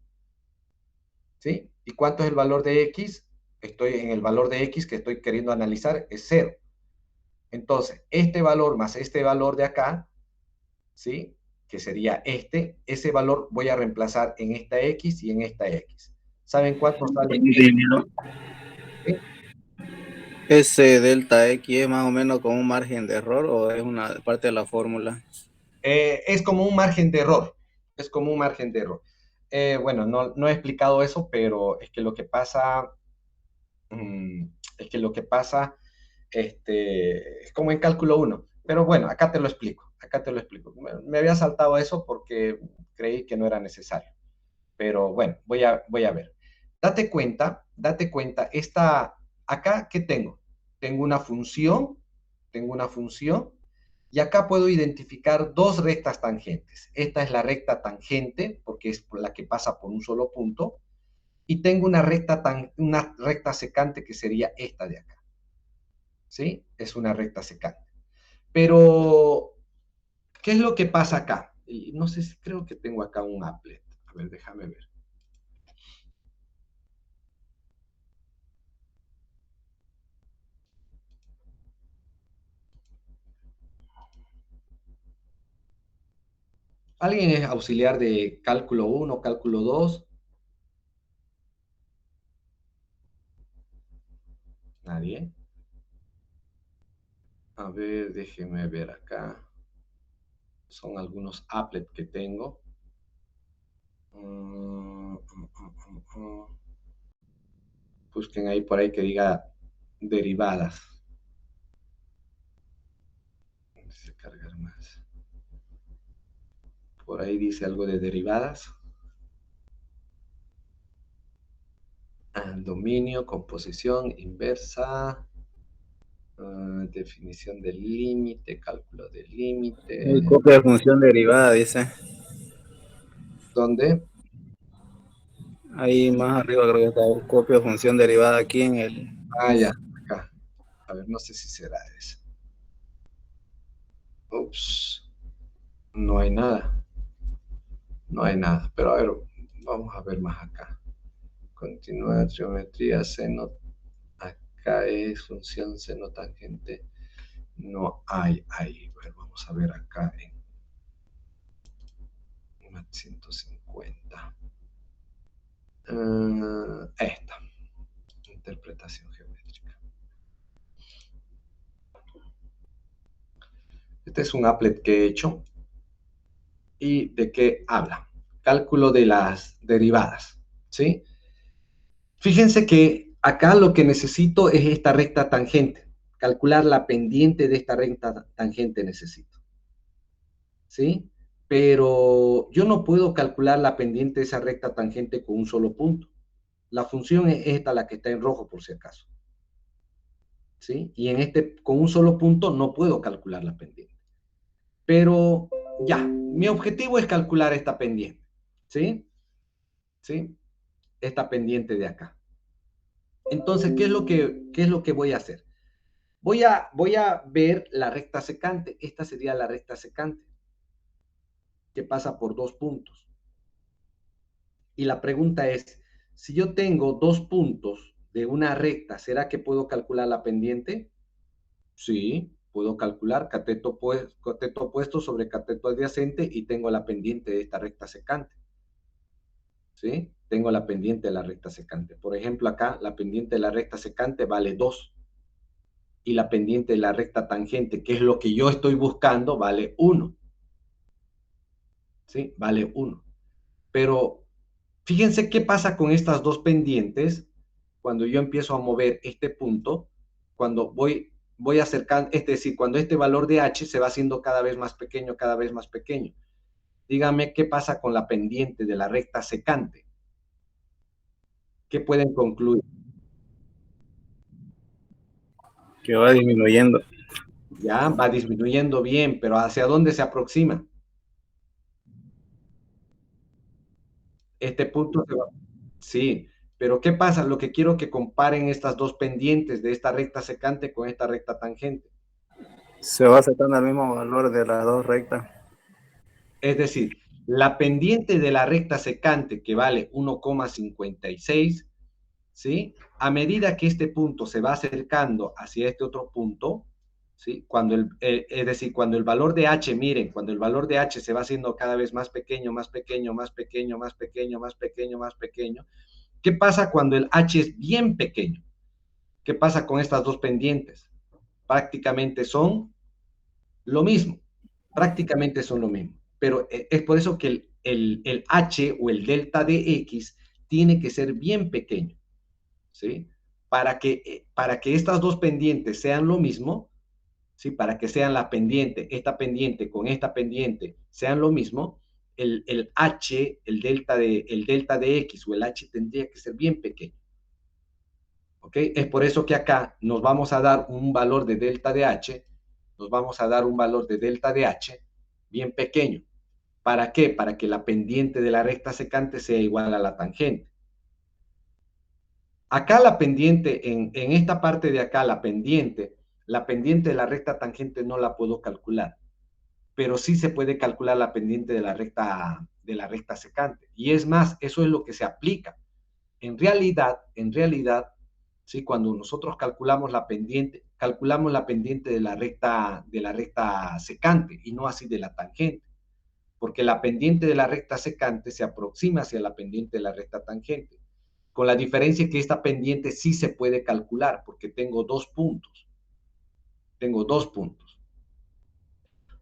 ¿Sí? ¿Y cuánto es el valor de x? Estoy en el valor de x que estoy queriendo analizar, es 0. Entonces, este valor más este valor de acá, ¿sí? Que sería ese valor voy a reemplazar en esta X y en esta X. ¿Saben cuánto sale? ¿Sí? ¿Ese delta X es más o menos como un margen de error o es una parte de la fórmula? Es como un margen de error. Es como un margen de error. Bueno, no he explicado eso, pero es que lo que pasa, es que lo que pasa, es como en cálculo 1. Pero bueno, acá te lo explico. Acá te lo explico. Me había saltado eso porque creí que no era necesario. Pero bueno, voy a ver. Date cuenta, acá, ¿qué tengo? Tengo una función, y acá puedo identificar dos rectas tangentes. Esta es la recta tangente, porque es la que pasa por un solo punto, y tengo una recta secante que sería esta de acá. ¿Sí? Es una recta secante. Pero, ¿qué es lo que pasa acá? Y no sé si creo que tengo acá un applet. A ver, déjame ver. ¿Alguien es auxiliar de cálculo 1, cálculo 2? Nadie. A ver, déjeme ver acá. son algunos applet que tengo. Busquen ahí por ahí que diga derivadas. Necesito cargar más. Por ahí dice algo de derivadas. Dominio, composición, inversa, definición del límite, cálculo del límite. El copia de función derivada, dice. ¿Dónde? Ahí más arriba creo que está copia de función derivada aquí en el... Ya, acá. A ver, no sé si será eso. Ups. No hay nada. No hay nada. Pero a ver, vamos a ver más acá. Continúa geometría, seno. Acá es función seno tangente. No hay ahí. Bueno, vamos a ver acá en 150. Esta. Interpretación geométrica. Este es un applet que he hecho. ¿Y de qué habla? Cálculo de las derivadas, ¿sí? Fíjense que acá lo que necesito es esta recta tangente. Calcular la pendiente de esta recta tangente necesito, ¿sí? Pero yo no puedo calcular la pendiente de esa recta tangente con un solo punto. La función es esta, la que está en rojo por si acaso, ¿sí? Y en este, con un solo punto no puedo calcular la pendiente. Pero ya, mi objetivo es calcular esta pendiente, ¿sí? ¿Sí? Esta pendiente de acá. Entonces, ¿qué es lo que voy a hacer? Voy a ver la recta secante. Esta sería la recta secante, que pasa por 2 puntos. Y la pregunta es, si yo tengo 2 puntos de una recta, ¿será que puedo calcular la pendiente? Sí, puedo calcular cateto opuesto sobre cateto adyacente y tengo la pendiente de esta recta secante. ¿Sí? Tengo la pendiente de la recta secante. Por ejemplo, acá la pendiente de la recta secante vale 2. Y la pendiente de la recta tangente, que es lo que yo estoy buscando, vale 1. ¿Sí? Vale 1. Pero fíjense qué pasa con estas dos pendientes cuando yo empiezo a mover este punto, cuando voy acercando, es decir, cuando este valor de h se va haciendo cada vez más pequeño, cada vez más pequeño. Dígame qué pasa con la pendiente de la recta secante. ¿Qué pueden concluir? Que va disminuyendo. Ya va disminuyendo bien, pero ¿hacia dónde se aproxima? Este punto se va. Sí, pero ¿qué pasa? Lo que quiero que comparen estas dos pendientes de esta recta secante con esta recta tangente. Se va sacando el mismo valor de las dos rectas. Es decir, la pendiente de la recta secante que vale 1,56, ¿sí? A medida que este punto se va acercando hacia este otro punto, ¿sí? Es decir, cuando el valor de h, miren, cuando el valor de h se va haciendo cada vez más pequeño, más pequeño, más pequeño, más pequeño, más pequeño, más pequeño, ¿qué pasa cuando el h es bien pequeño? ¿Qué pasa con estas dos pendientes? Prácticamente son lo mismo, prácticamente son lo mismo, pero es por eso que el h o el delta de x tiene que ser bien pequeño, ¿sí? Para que estas dos pendientes sean lo mismo, ¿sí? Para que sean la pendiente, esta pendiente con esta pendiente sean lo mismo, el h, el delta de x o el h tendría que ser bien pequeño. ¿Ok? Es por eso que acá nos vamos a dar un valor de delta de h, nos vamos a dar un valor de delta de h bien pequeño. ¿Para qué? Para que la pendiente de la recta secante sea igual a la tangente. Acá la pendiente, en esta parte de acá, la pendiente de la recta tangente no la puedo calcular, pero sí se puede calcular la pendiente de la recta secante. Y es más, eso es lo que se aplica. En realidad, ¿sí? Cuando nosotros calculamos la pendiente de la recta secante y no así de la tangente, porque la pendiente de la recta secante se aproxima hacia la pendiente de la recta tangente, con la diferencia que esta pendiente sí se puede calcular, porque tengo 2 puntos.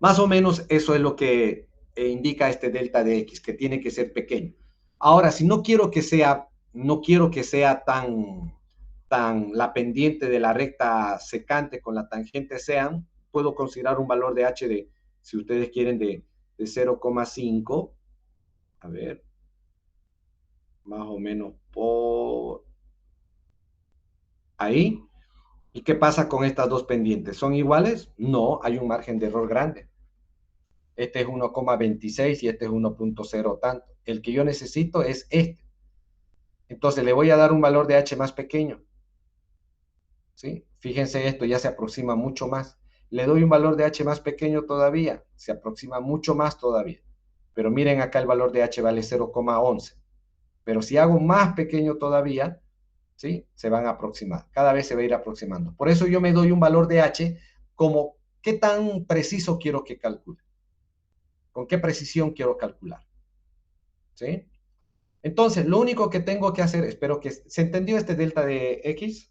Más o menos eso es lo que indica este delta de X, que tiene que ser pequeño. Ahora, si no quiero que sea, tan la pendiente de la recta secante con la tangente sean, puedo considerar un valor de H de, si ustedes quieren, de 0,5. A ver, más o menos por ahí. ¿Y qué pasa con estas dos pendientes? ¿Son iguales? No, hay un margen de error grande. Este es 1,26 y este es 1,0 tanto. El que yo necesito es este. Entonces le voy a dar un valor de H más pequeño. ¿Sí? Fíjense esto, ya se aproxima mucho más. Le doy un valor de H más pequeño todavía, se aproxima mucho más todavía. Pero miren acá el valor de H vale 0,11. Pero si hago más pequeño todavía, ¿sí? Se van a aproximar. Cada vez se va a ir aproximando. Por eso yo me doy un valor de H como qué tan preciso quiero que calcule. Con qué precisión quiero calcular. ¿Sí? Entonces, lo único que tengo que hacer, espero que se entendió este delta de X.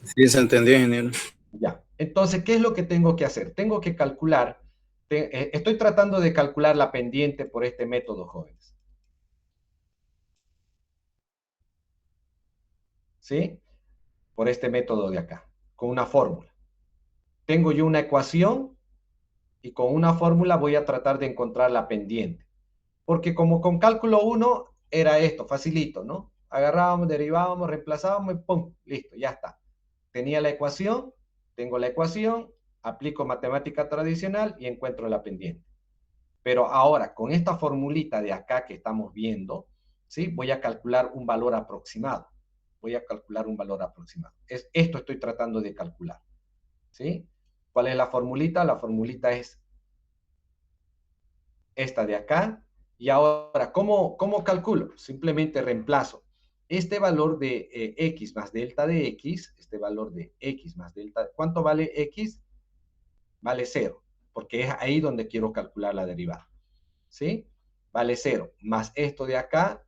Sí, se entendió, ingeniero. Ya. Entonces, ¿qué es lo que tengo que hacer? Tengo que calcular, estoy tratando de calcular la pendiente por este método, jóvenes. ¿Sí? Por este método de acá, con una fórmula. Tengo yo una ecuación y con una fórmula voy a tratar de encontrar la pendiente. Porque como con cálculo 1 era esto, facilito, ¿no? Agarrábamos, derivábamos, reemplazábamos y ¡pum! Listo, ya está. Tenía la ecuación, tengo la ecuación, aplico matemática tradicional y encuentro la pendiente. Pero ahora, con esta formulita de acá que estamos viendo, ¿sí? Voy a calcular un valor aproximado. Voy a calcular un valor aproximado. Esto estoy tratando de calcular. ¿Sí? ¿Cuál es la formulita? La formulita es esta de acá. Y ahora, ¿cómo calculo? Simplemente reemplazo este valor de X más delta de X, este valor de X más delta. ¿Cuánto vale X? Vale 0, porque es ahí donde quiero calcular la derivada. ¿Sí? Vale 0, más esto de acá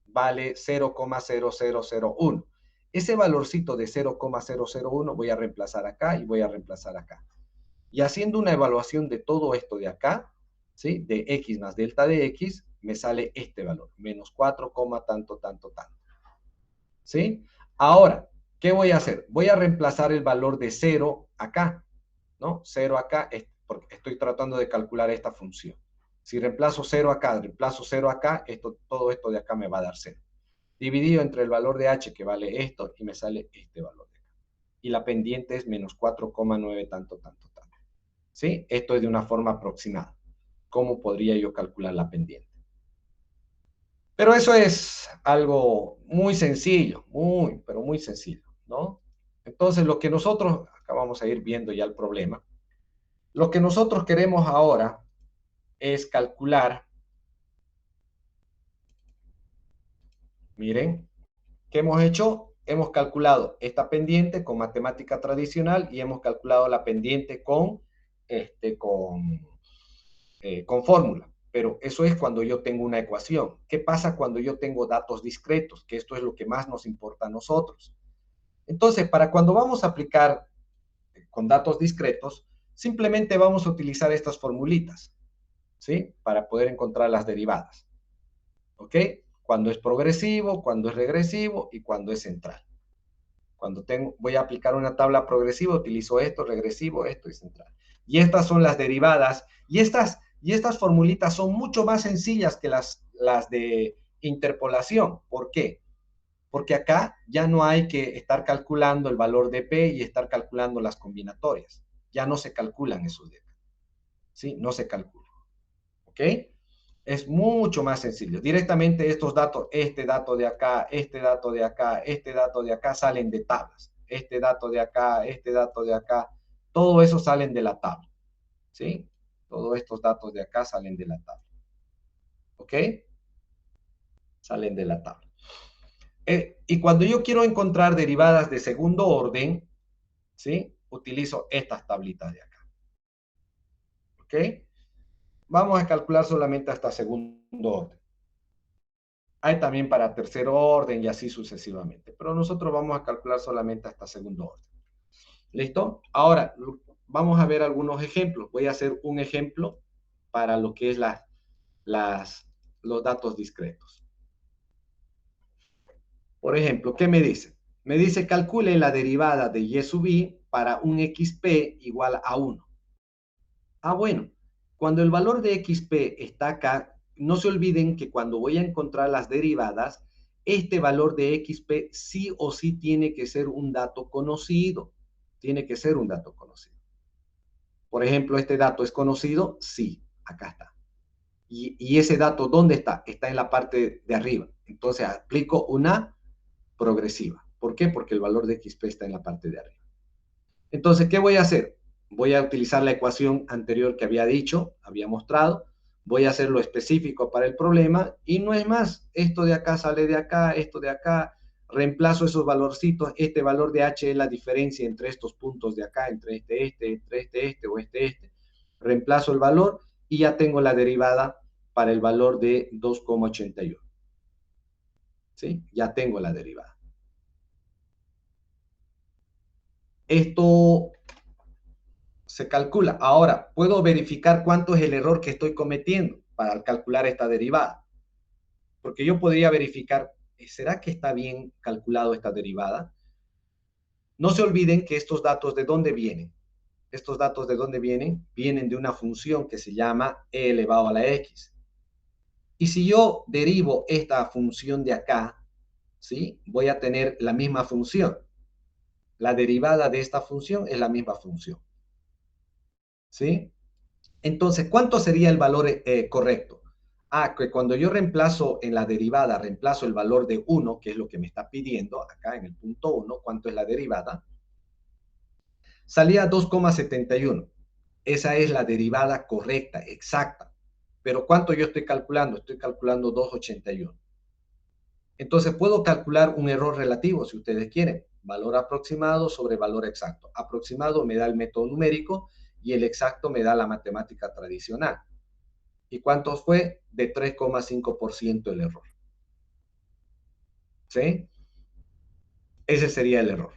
vale 0,0001. Ese valorcito de 0,001 voy a reemplazar acá y voy a reemplazar acá. Y haciendo una evaluación de todo esto de acá, ¿sí? De X más delta de X, me sale este valor, menos 4, tanto, tanto, tanto. ¿Sí? Ahora, ¿qué voy a hacer? Voy a reemplazar el valor de 0 acá, ¿no? 0 acá, porque estoy tratando de calcular esta función. Si reemplazo 0 acá, reemplazo 0 acá, todo esto de acá me va a dar 0. Dividido entre el valor de h, que vale esto, y me sale este valor de acá. Y la pendiente es menos 4,9 tanto, tanto, tanto. ¿Sí? Esto es de una forma aproximada. ¿Cómo podría yo calcular la pendiente? Pero eso es algo muy sencillo, pero muy sencillo, ¿no? Entonces, lo que nosotros, acá vamos a ir viendo ya el problema, lo que nosotros queremos ahora es calcular, miren, ¿qué hemos hecho? Hemos calculado esta pendiente con matemática tradicional y hemos calculado la pendiente con fórmula. Pero eso es cuando yo tengo una ecuación. ¿Qué pasa cuando yo tengo datos discretos? Que esto es lo que más nos importa a nosotros. Entonces, para cuando vamos a aplicar con datos discretos, simplemente vamos a utilizar estas formulitas, ¿sí? Para poder encontrar las derivadas. ¿Ok? Cuando es progresivo, cuando es regresivo y cuando es central. Cuando voy a aplicar una tabla progresiva, utilizo esto, regresivo, esto y central. Y estas son las derivadas. Y estas formulitas son mucho más sencillas que las de interpolación. ¿Por qué? Porque acá ya no hay que estar calculando el valor de P y estar calculando las combinatorias. Ya no se calculan esos de acá. ¿Sí? No se calculan. ¿Ok? Es mucho más sencillo. Directamente estos datos, este dato de acá, este dato de acá, este dato de acá, salen de tablas. Este dato de acá, este dato de acá, todo eso salen de la tabla. ¿Sí? Todos estos datos de acá salen de la tabla. ¿Ok? Salen de la tabla. Y cuando yo quiero encontrar derivadas de segundo orden, ¿sí? Utilizo estas tablitas de acá. ¿Ok? Vamos a calcular solamente hasta segundo orden. Hay también para tercer orden y así sucesivamente. Pero nosotros vamos a calcular solamente hasta segundo orden. ¿Listo? Ahora, vamos a ver algunos ejemplos. Voy a hacer un ejemplo para lo que es los datos discretos. Por ejemplo, ¿qué me dice? Me dice calcule la derivada de y sub i para un xp igual a 1. Ah, bueno, cuando el valor de xp está acá, no se olviden que cuando voy a encontrar las derivadas, este valor de xp sí o sí tiene que ser un dato conocido. Tiene que ser un dato conocido. Por ejemplo, ¿este dato es conocido? Sí, acá está. ¿Y ese dato dónde está? Está en la parte de arriba. Entonces aplico una progresiva. ¿Por qué? Porque el valor de xp está en la parte de arriba. Entonces, ¿qué voy a hacer? Voy a utilizar la ecuación anterior que había dicho, había mostrado. Voy a hacerlo específico para el problema y no es más. Esto de acá sale de acá, esto de acá. Reemplazo esos valorcitos. Este valor de h es la diferencia entre estos puntos de acá, entre este o este. Reemplazo el valor y ya tengo la derivada para el valor de 2,81. ¿Sí? Ya tengo la derivada. Esto se calcula. Ahora, puedo verificar cuánto es el error que estoy cometiendo para calcular esta derivada. Porque yo podría verificar, ¿será que está bien calculado esta derivada? No se olviden que estos datos, ¿de dónde vienen? Estos datos, ¿de dónde vienen? Vienen de una función que se llama e elevado a la x. Y si yo derivo esta función de acá, ¿sí? Voy a tener la misma función. La derivada de esta función es la misma función. ¿Sí? Entonces, ¿cuánto sería el valor correcto? Ah, que cuando yo reemplazo en la derivada, reemplazo el valor de 1, que es lo que me está pidiendo acá en el punto 1, ¿cuánto es la derivada? Salía 2,71. Esa es la derivada correcta, exacta. Pero ¿cuánto yo estoy calculando? Estoy calculando 2,81. Entonces, puedo calcular un error relativo, si ustedes quieren. Valor aproximado sobre valor exacto. Aproximado me da el método numérico y el exacto me da la matemática tradicional. ¿Y cuánto fue? De 3,5% el error. ¿Sí? Ese sería el error.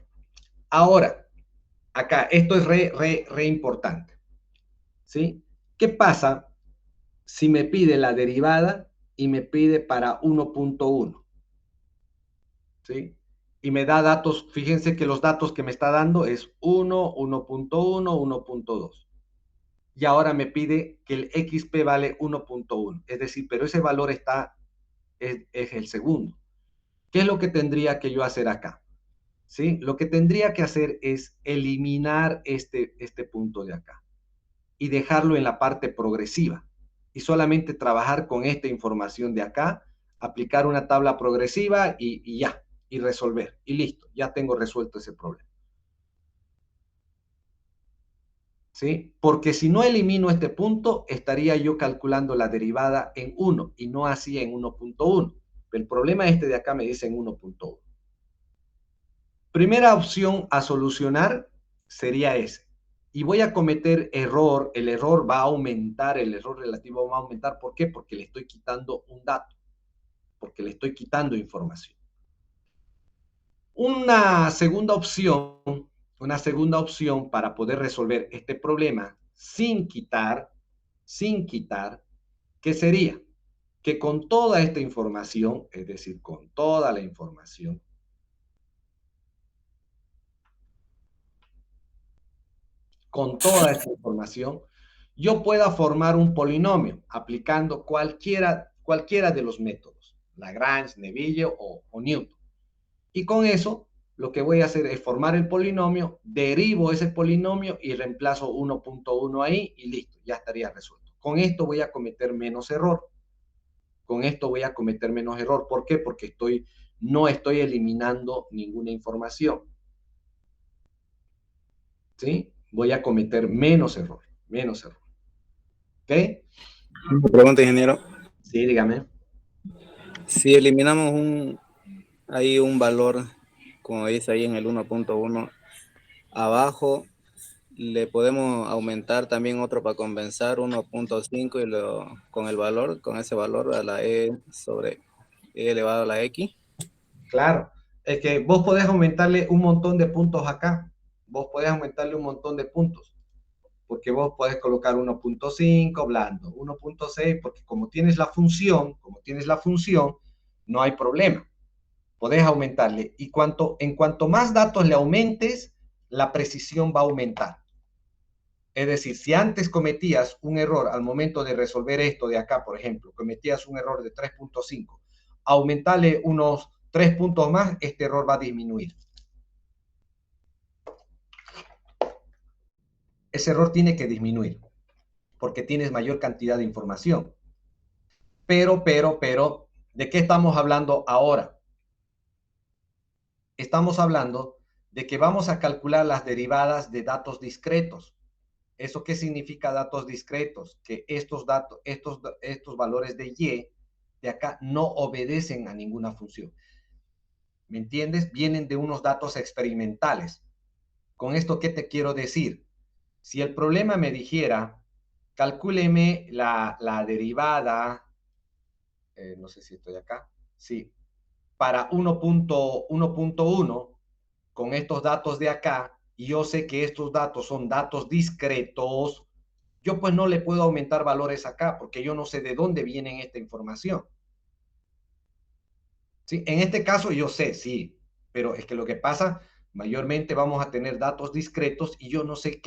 Ahora, acá, esto es re importante. ¿Sí? ¿Qué pasa si me pide la derivada y me pide para 1.1? ¿Sí? Y me da datos, fíjense que los datos que me está dando es 1, 1.1, 1.2. Y ahora me pide que el XP vale 1.1. Es decir, pero ese valor es el segundo. ¿Qué es lo que tendría que yo hacer acá? ¿Sí? Lo que tendría que hacer es eliminar este punto de acá y dejarlo en la parte progresiva y solamente trabajar con esta información de acá, aplicar una tabla progresiva y ya, y resolver, y listo, ya tengo resuelto ese problema. ¿Sí? Porque si no elimino este punto, estaría yo calculando la derivada en 1 y no así en 1.1. El problema de acá me dice en 1.1. Primera opción a solucionar sería ese. Y voy a cometer error, el error va a aumentar, el error relativo va a aumentar. ¿Por qué? Porque le estoy quitando un dato, porque le estoy quitando información. Una segunda opción para poder resolver este problema sin quitar, ¿qué sería? Que con toda esta información, es decir, con toda la información, yo pueda formar un polinomio aplicando cualquiera de los métodos, Lagrange, Neville o Newton. Y con eso, lo que voy a hacer es formar el polinomio, derivo ese polinomio y reemplazo 1.1 ahí y listo, ya estaría resuelto. Con esto voy a cometer menos error. ¿Por qué? Porque no estoy eliminando ninguna información. ¿Sí? Voy a cometer menos error. ¿Ok? Pregunta, ingeniero. Sí, dígame. Si eliminamos un valor, como dice ahí en el 1.1, abajo le podemos aumentar también otro para compensar 1.5 y con ese valor a la e sobre e elevado a la x. Claro, es que vos podés aumentarle un montón de puntos acá. Vos podés aumentarle un montón de puntos. porque vos podés colocar 1.5 blando, 1.6, porque como tienes la función, no hay problema. Podés aumentarle. Y en cuanto más datos le aumentes, la precisión va a aumentar. Es decir, si antes cometías un error al momento de resolver esto de acá, por ejemplo, cometías un error de 3.5, aumentarle unos 3 puntos más, este error va a disminuir. Ese error tiene que disminuir, porque tienes mayor cantidad de información. Pero, ¿de qué estamos hablando ahora? Estamos hablando de que vamos a calcular las derivadas de datos discretos. ¿Eso qué significa datos discretos? Que estos valores de y de acá no obedecen a ninguna función. ¿Me entiendes? Vienen de unos datos experimentales. ¿Con esto qué te quiero decir? Si el problema me dijera, calcúleme la derivada, no sé si estoy acá, sí, para 1.1 con estos datos de acá, y yo sé que estos datos son datos discretos, yo pues no le puedo aumentar valores acá, porque yo no sé de dónde viene esta información. ¿Sí? En este caso yo sé, sí, pero es que lo que pasa, mayormente vamos a tener datos discretos y yo no sé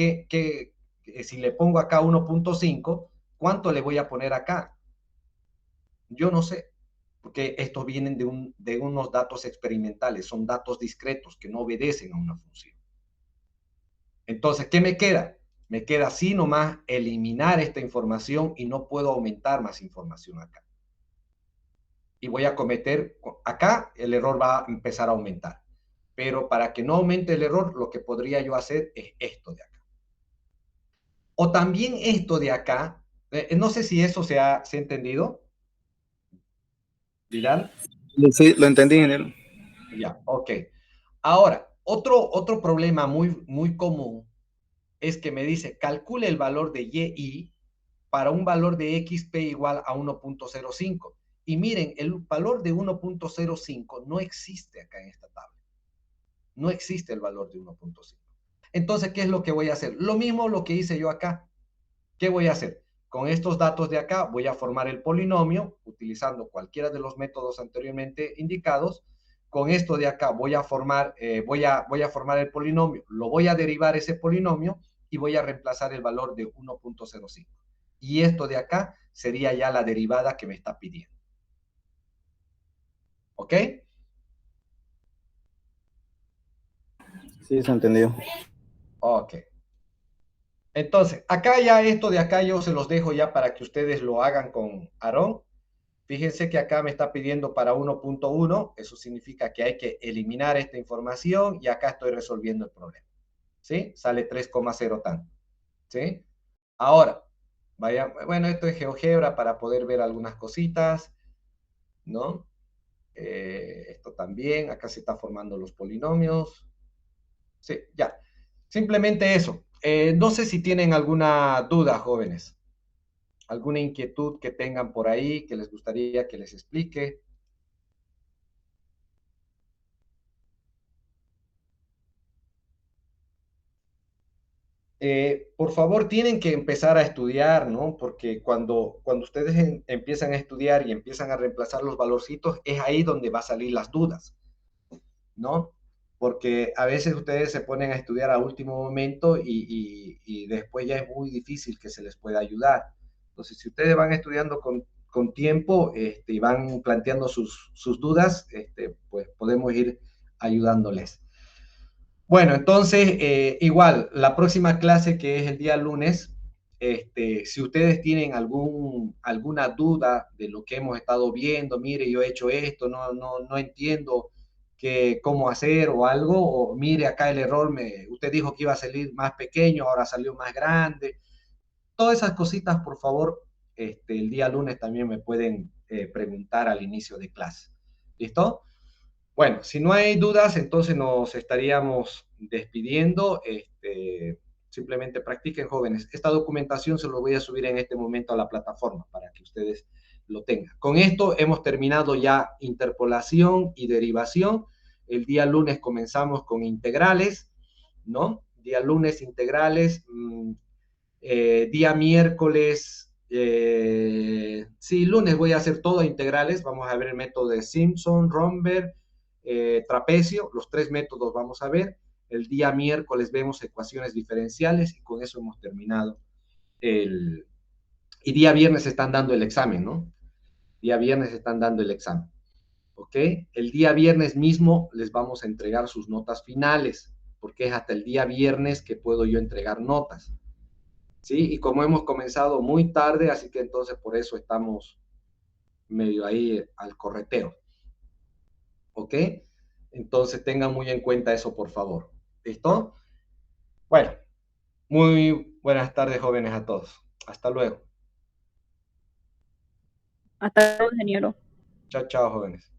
si le pongo acá 1.5, ¿cuánto le voy a poner acá? Yo no sé, porque estos vienen de unos datos experimentales, son datos discretos que no obedecen a una función. Entonces, ¿qué me queda? Me queda así nomás eliminar esta información y no puedo aumentar más información acá. Y voy a cometer, acá el error va a empezar a aumentar. Pero para que no aumente el error, lo que podría yo hacer es esto de acá. O también esto de acá, no sé si eso se ha entendido. ¿Vidal? Sí, lo entendí, ingeniero. Ya, ok. Ahora, otro problema muy común es que me dice, calcule el valor de y para un valor de xp igual a 1.05. Y miren, el valor de 1.05 no existe acá en esta tabla. No existe el valor de 1.5. Entonces, ¿qué es lo que voy a hacer? Lo mismo lo que hice yo acá. ¿Qué voy a hacer? Con estos datos de acá voy a formar el polinomio utilizando cualquiera de los métodos anteriormente indicados. Con esto de acá voy a formar el polinomio, lo voy a derivar ese polinomio y voy a reemplazar el valor de 1.05. Y esto de acá sería ya la derivada que me está pidiendo. ¿Ok? Sí, se entendió. Ok. Entonces, acá ya esto de acá yo se los dejo ya para que ustedes lo hagan con Aarón. Fíjense que acá me está pidiendo para 1.1, eso significa que hay que eliminar esta información y acá estoy resolviendo el problema. ¿Sí? Sale 3,0 tanto. ¿Sí? Ahora, bueno, esto es GeoGebra para poder ver algunas cositas, ¿no? Esto también, acá se está formando los polinomios. Sí, ya. Simplemente eso. No sé si tienen alguna duda, jóvenes. ¿Alguna inquietud que tengan por ahí que les gustaría que les explique? Por favor, tienen que empezar a estudiar, ¿no? Porque cuando ustedes empiezan a estudiar y empiezan a reemplazar los valorcitos, es ahí donde va a salir las dudas, ¿no? Porque a veces ustedes se ponen a estudiar a último momento y después ya es muy difícil que se les pueda ayudar. Entonces, si ustedes van estudiando con tiempo y van planteando sus dudas, pues podemos ir ayudándoles. Bueno, entonces, igual, la próxima clase que es el día lunes, si ustedes tienen alguna duda de lo que hemos estado viendo, mire, yo he hecho esto, no entiendo cómo hacer o algo, o mire, acá el error, usted dijo que iba a salir más pequeño, ahora salió más grande. Todas esas cositas, por favor, el día lunes también me pueden preguntar al inicio de clase. ¿Listo? Bueno, si no hay dudas, entonces nos estaríamos despidiendo. Simplemente practiquen, jóvenes. Esta documentación se lo voy a subir en este momento a la plataforma para que ustedes lo tengan. Con esto hemos terminado ya interpolación y derivación. El día lunes comenzamos con integrales, ¿no? Día lunes integrales. Día miércoles, sí, lunes voy a hacer todo integrales. Vamos a ver el método de Simpson, Romberg, trapecio, los 3 métodos vamos a ver. El día miércoles vemos ecuaciones diferenciales y con eso hemos terminado y día viernes están dando el examen, ¿no? Día viernes están dando el examen, ¿ok? El día viernes mismo les vamos a entregar sus notas finales, porque es hasta el día viernes que puedo yo entregar notas, ¿sí? Y como hemos comenzado muy tarde, así que entonces por eso estamos medio ahí al correteo, ¿ok? Entonces tengan muy en cuenta eso, por favor. ¿Listo? Bueno, muy buenas tardes, jóvenes, a todos. Hasta luego. Hasta luego, ingeniero. Chao, chao, jóvenes.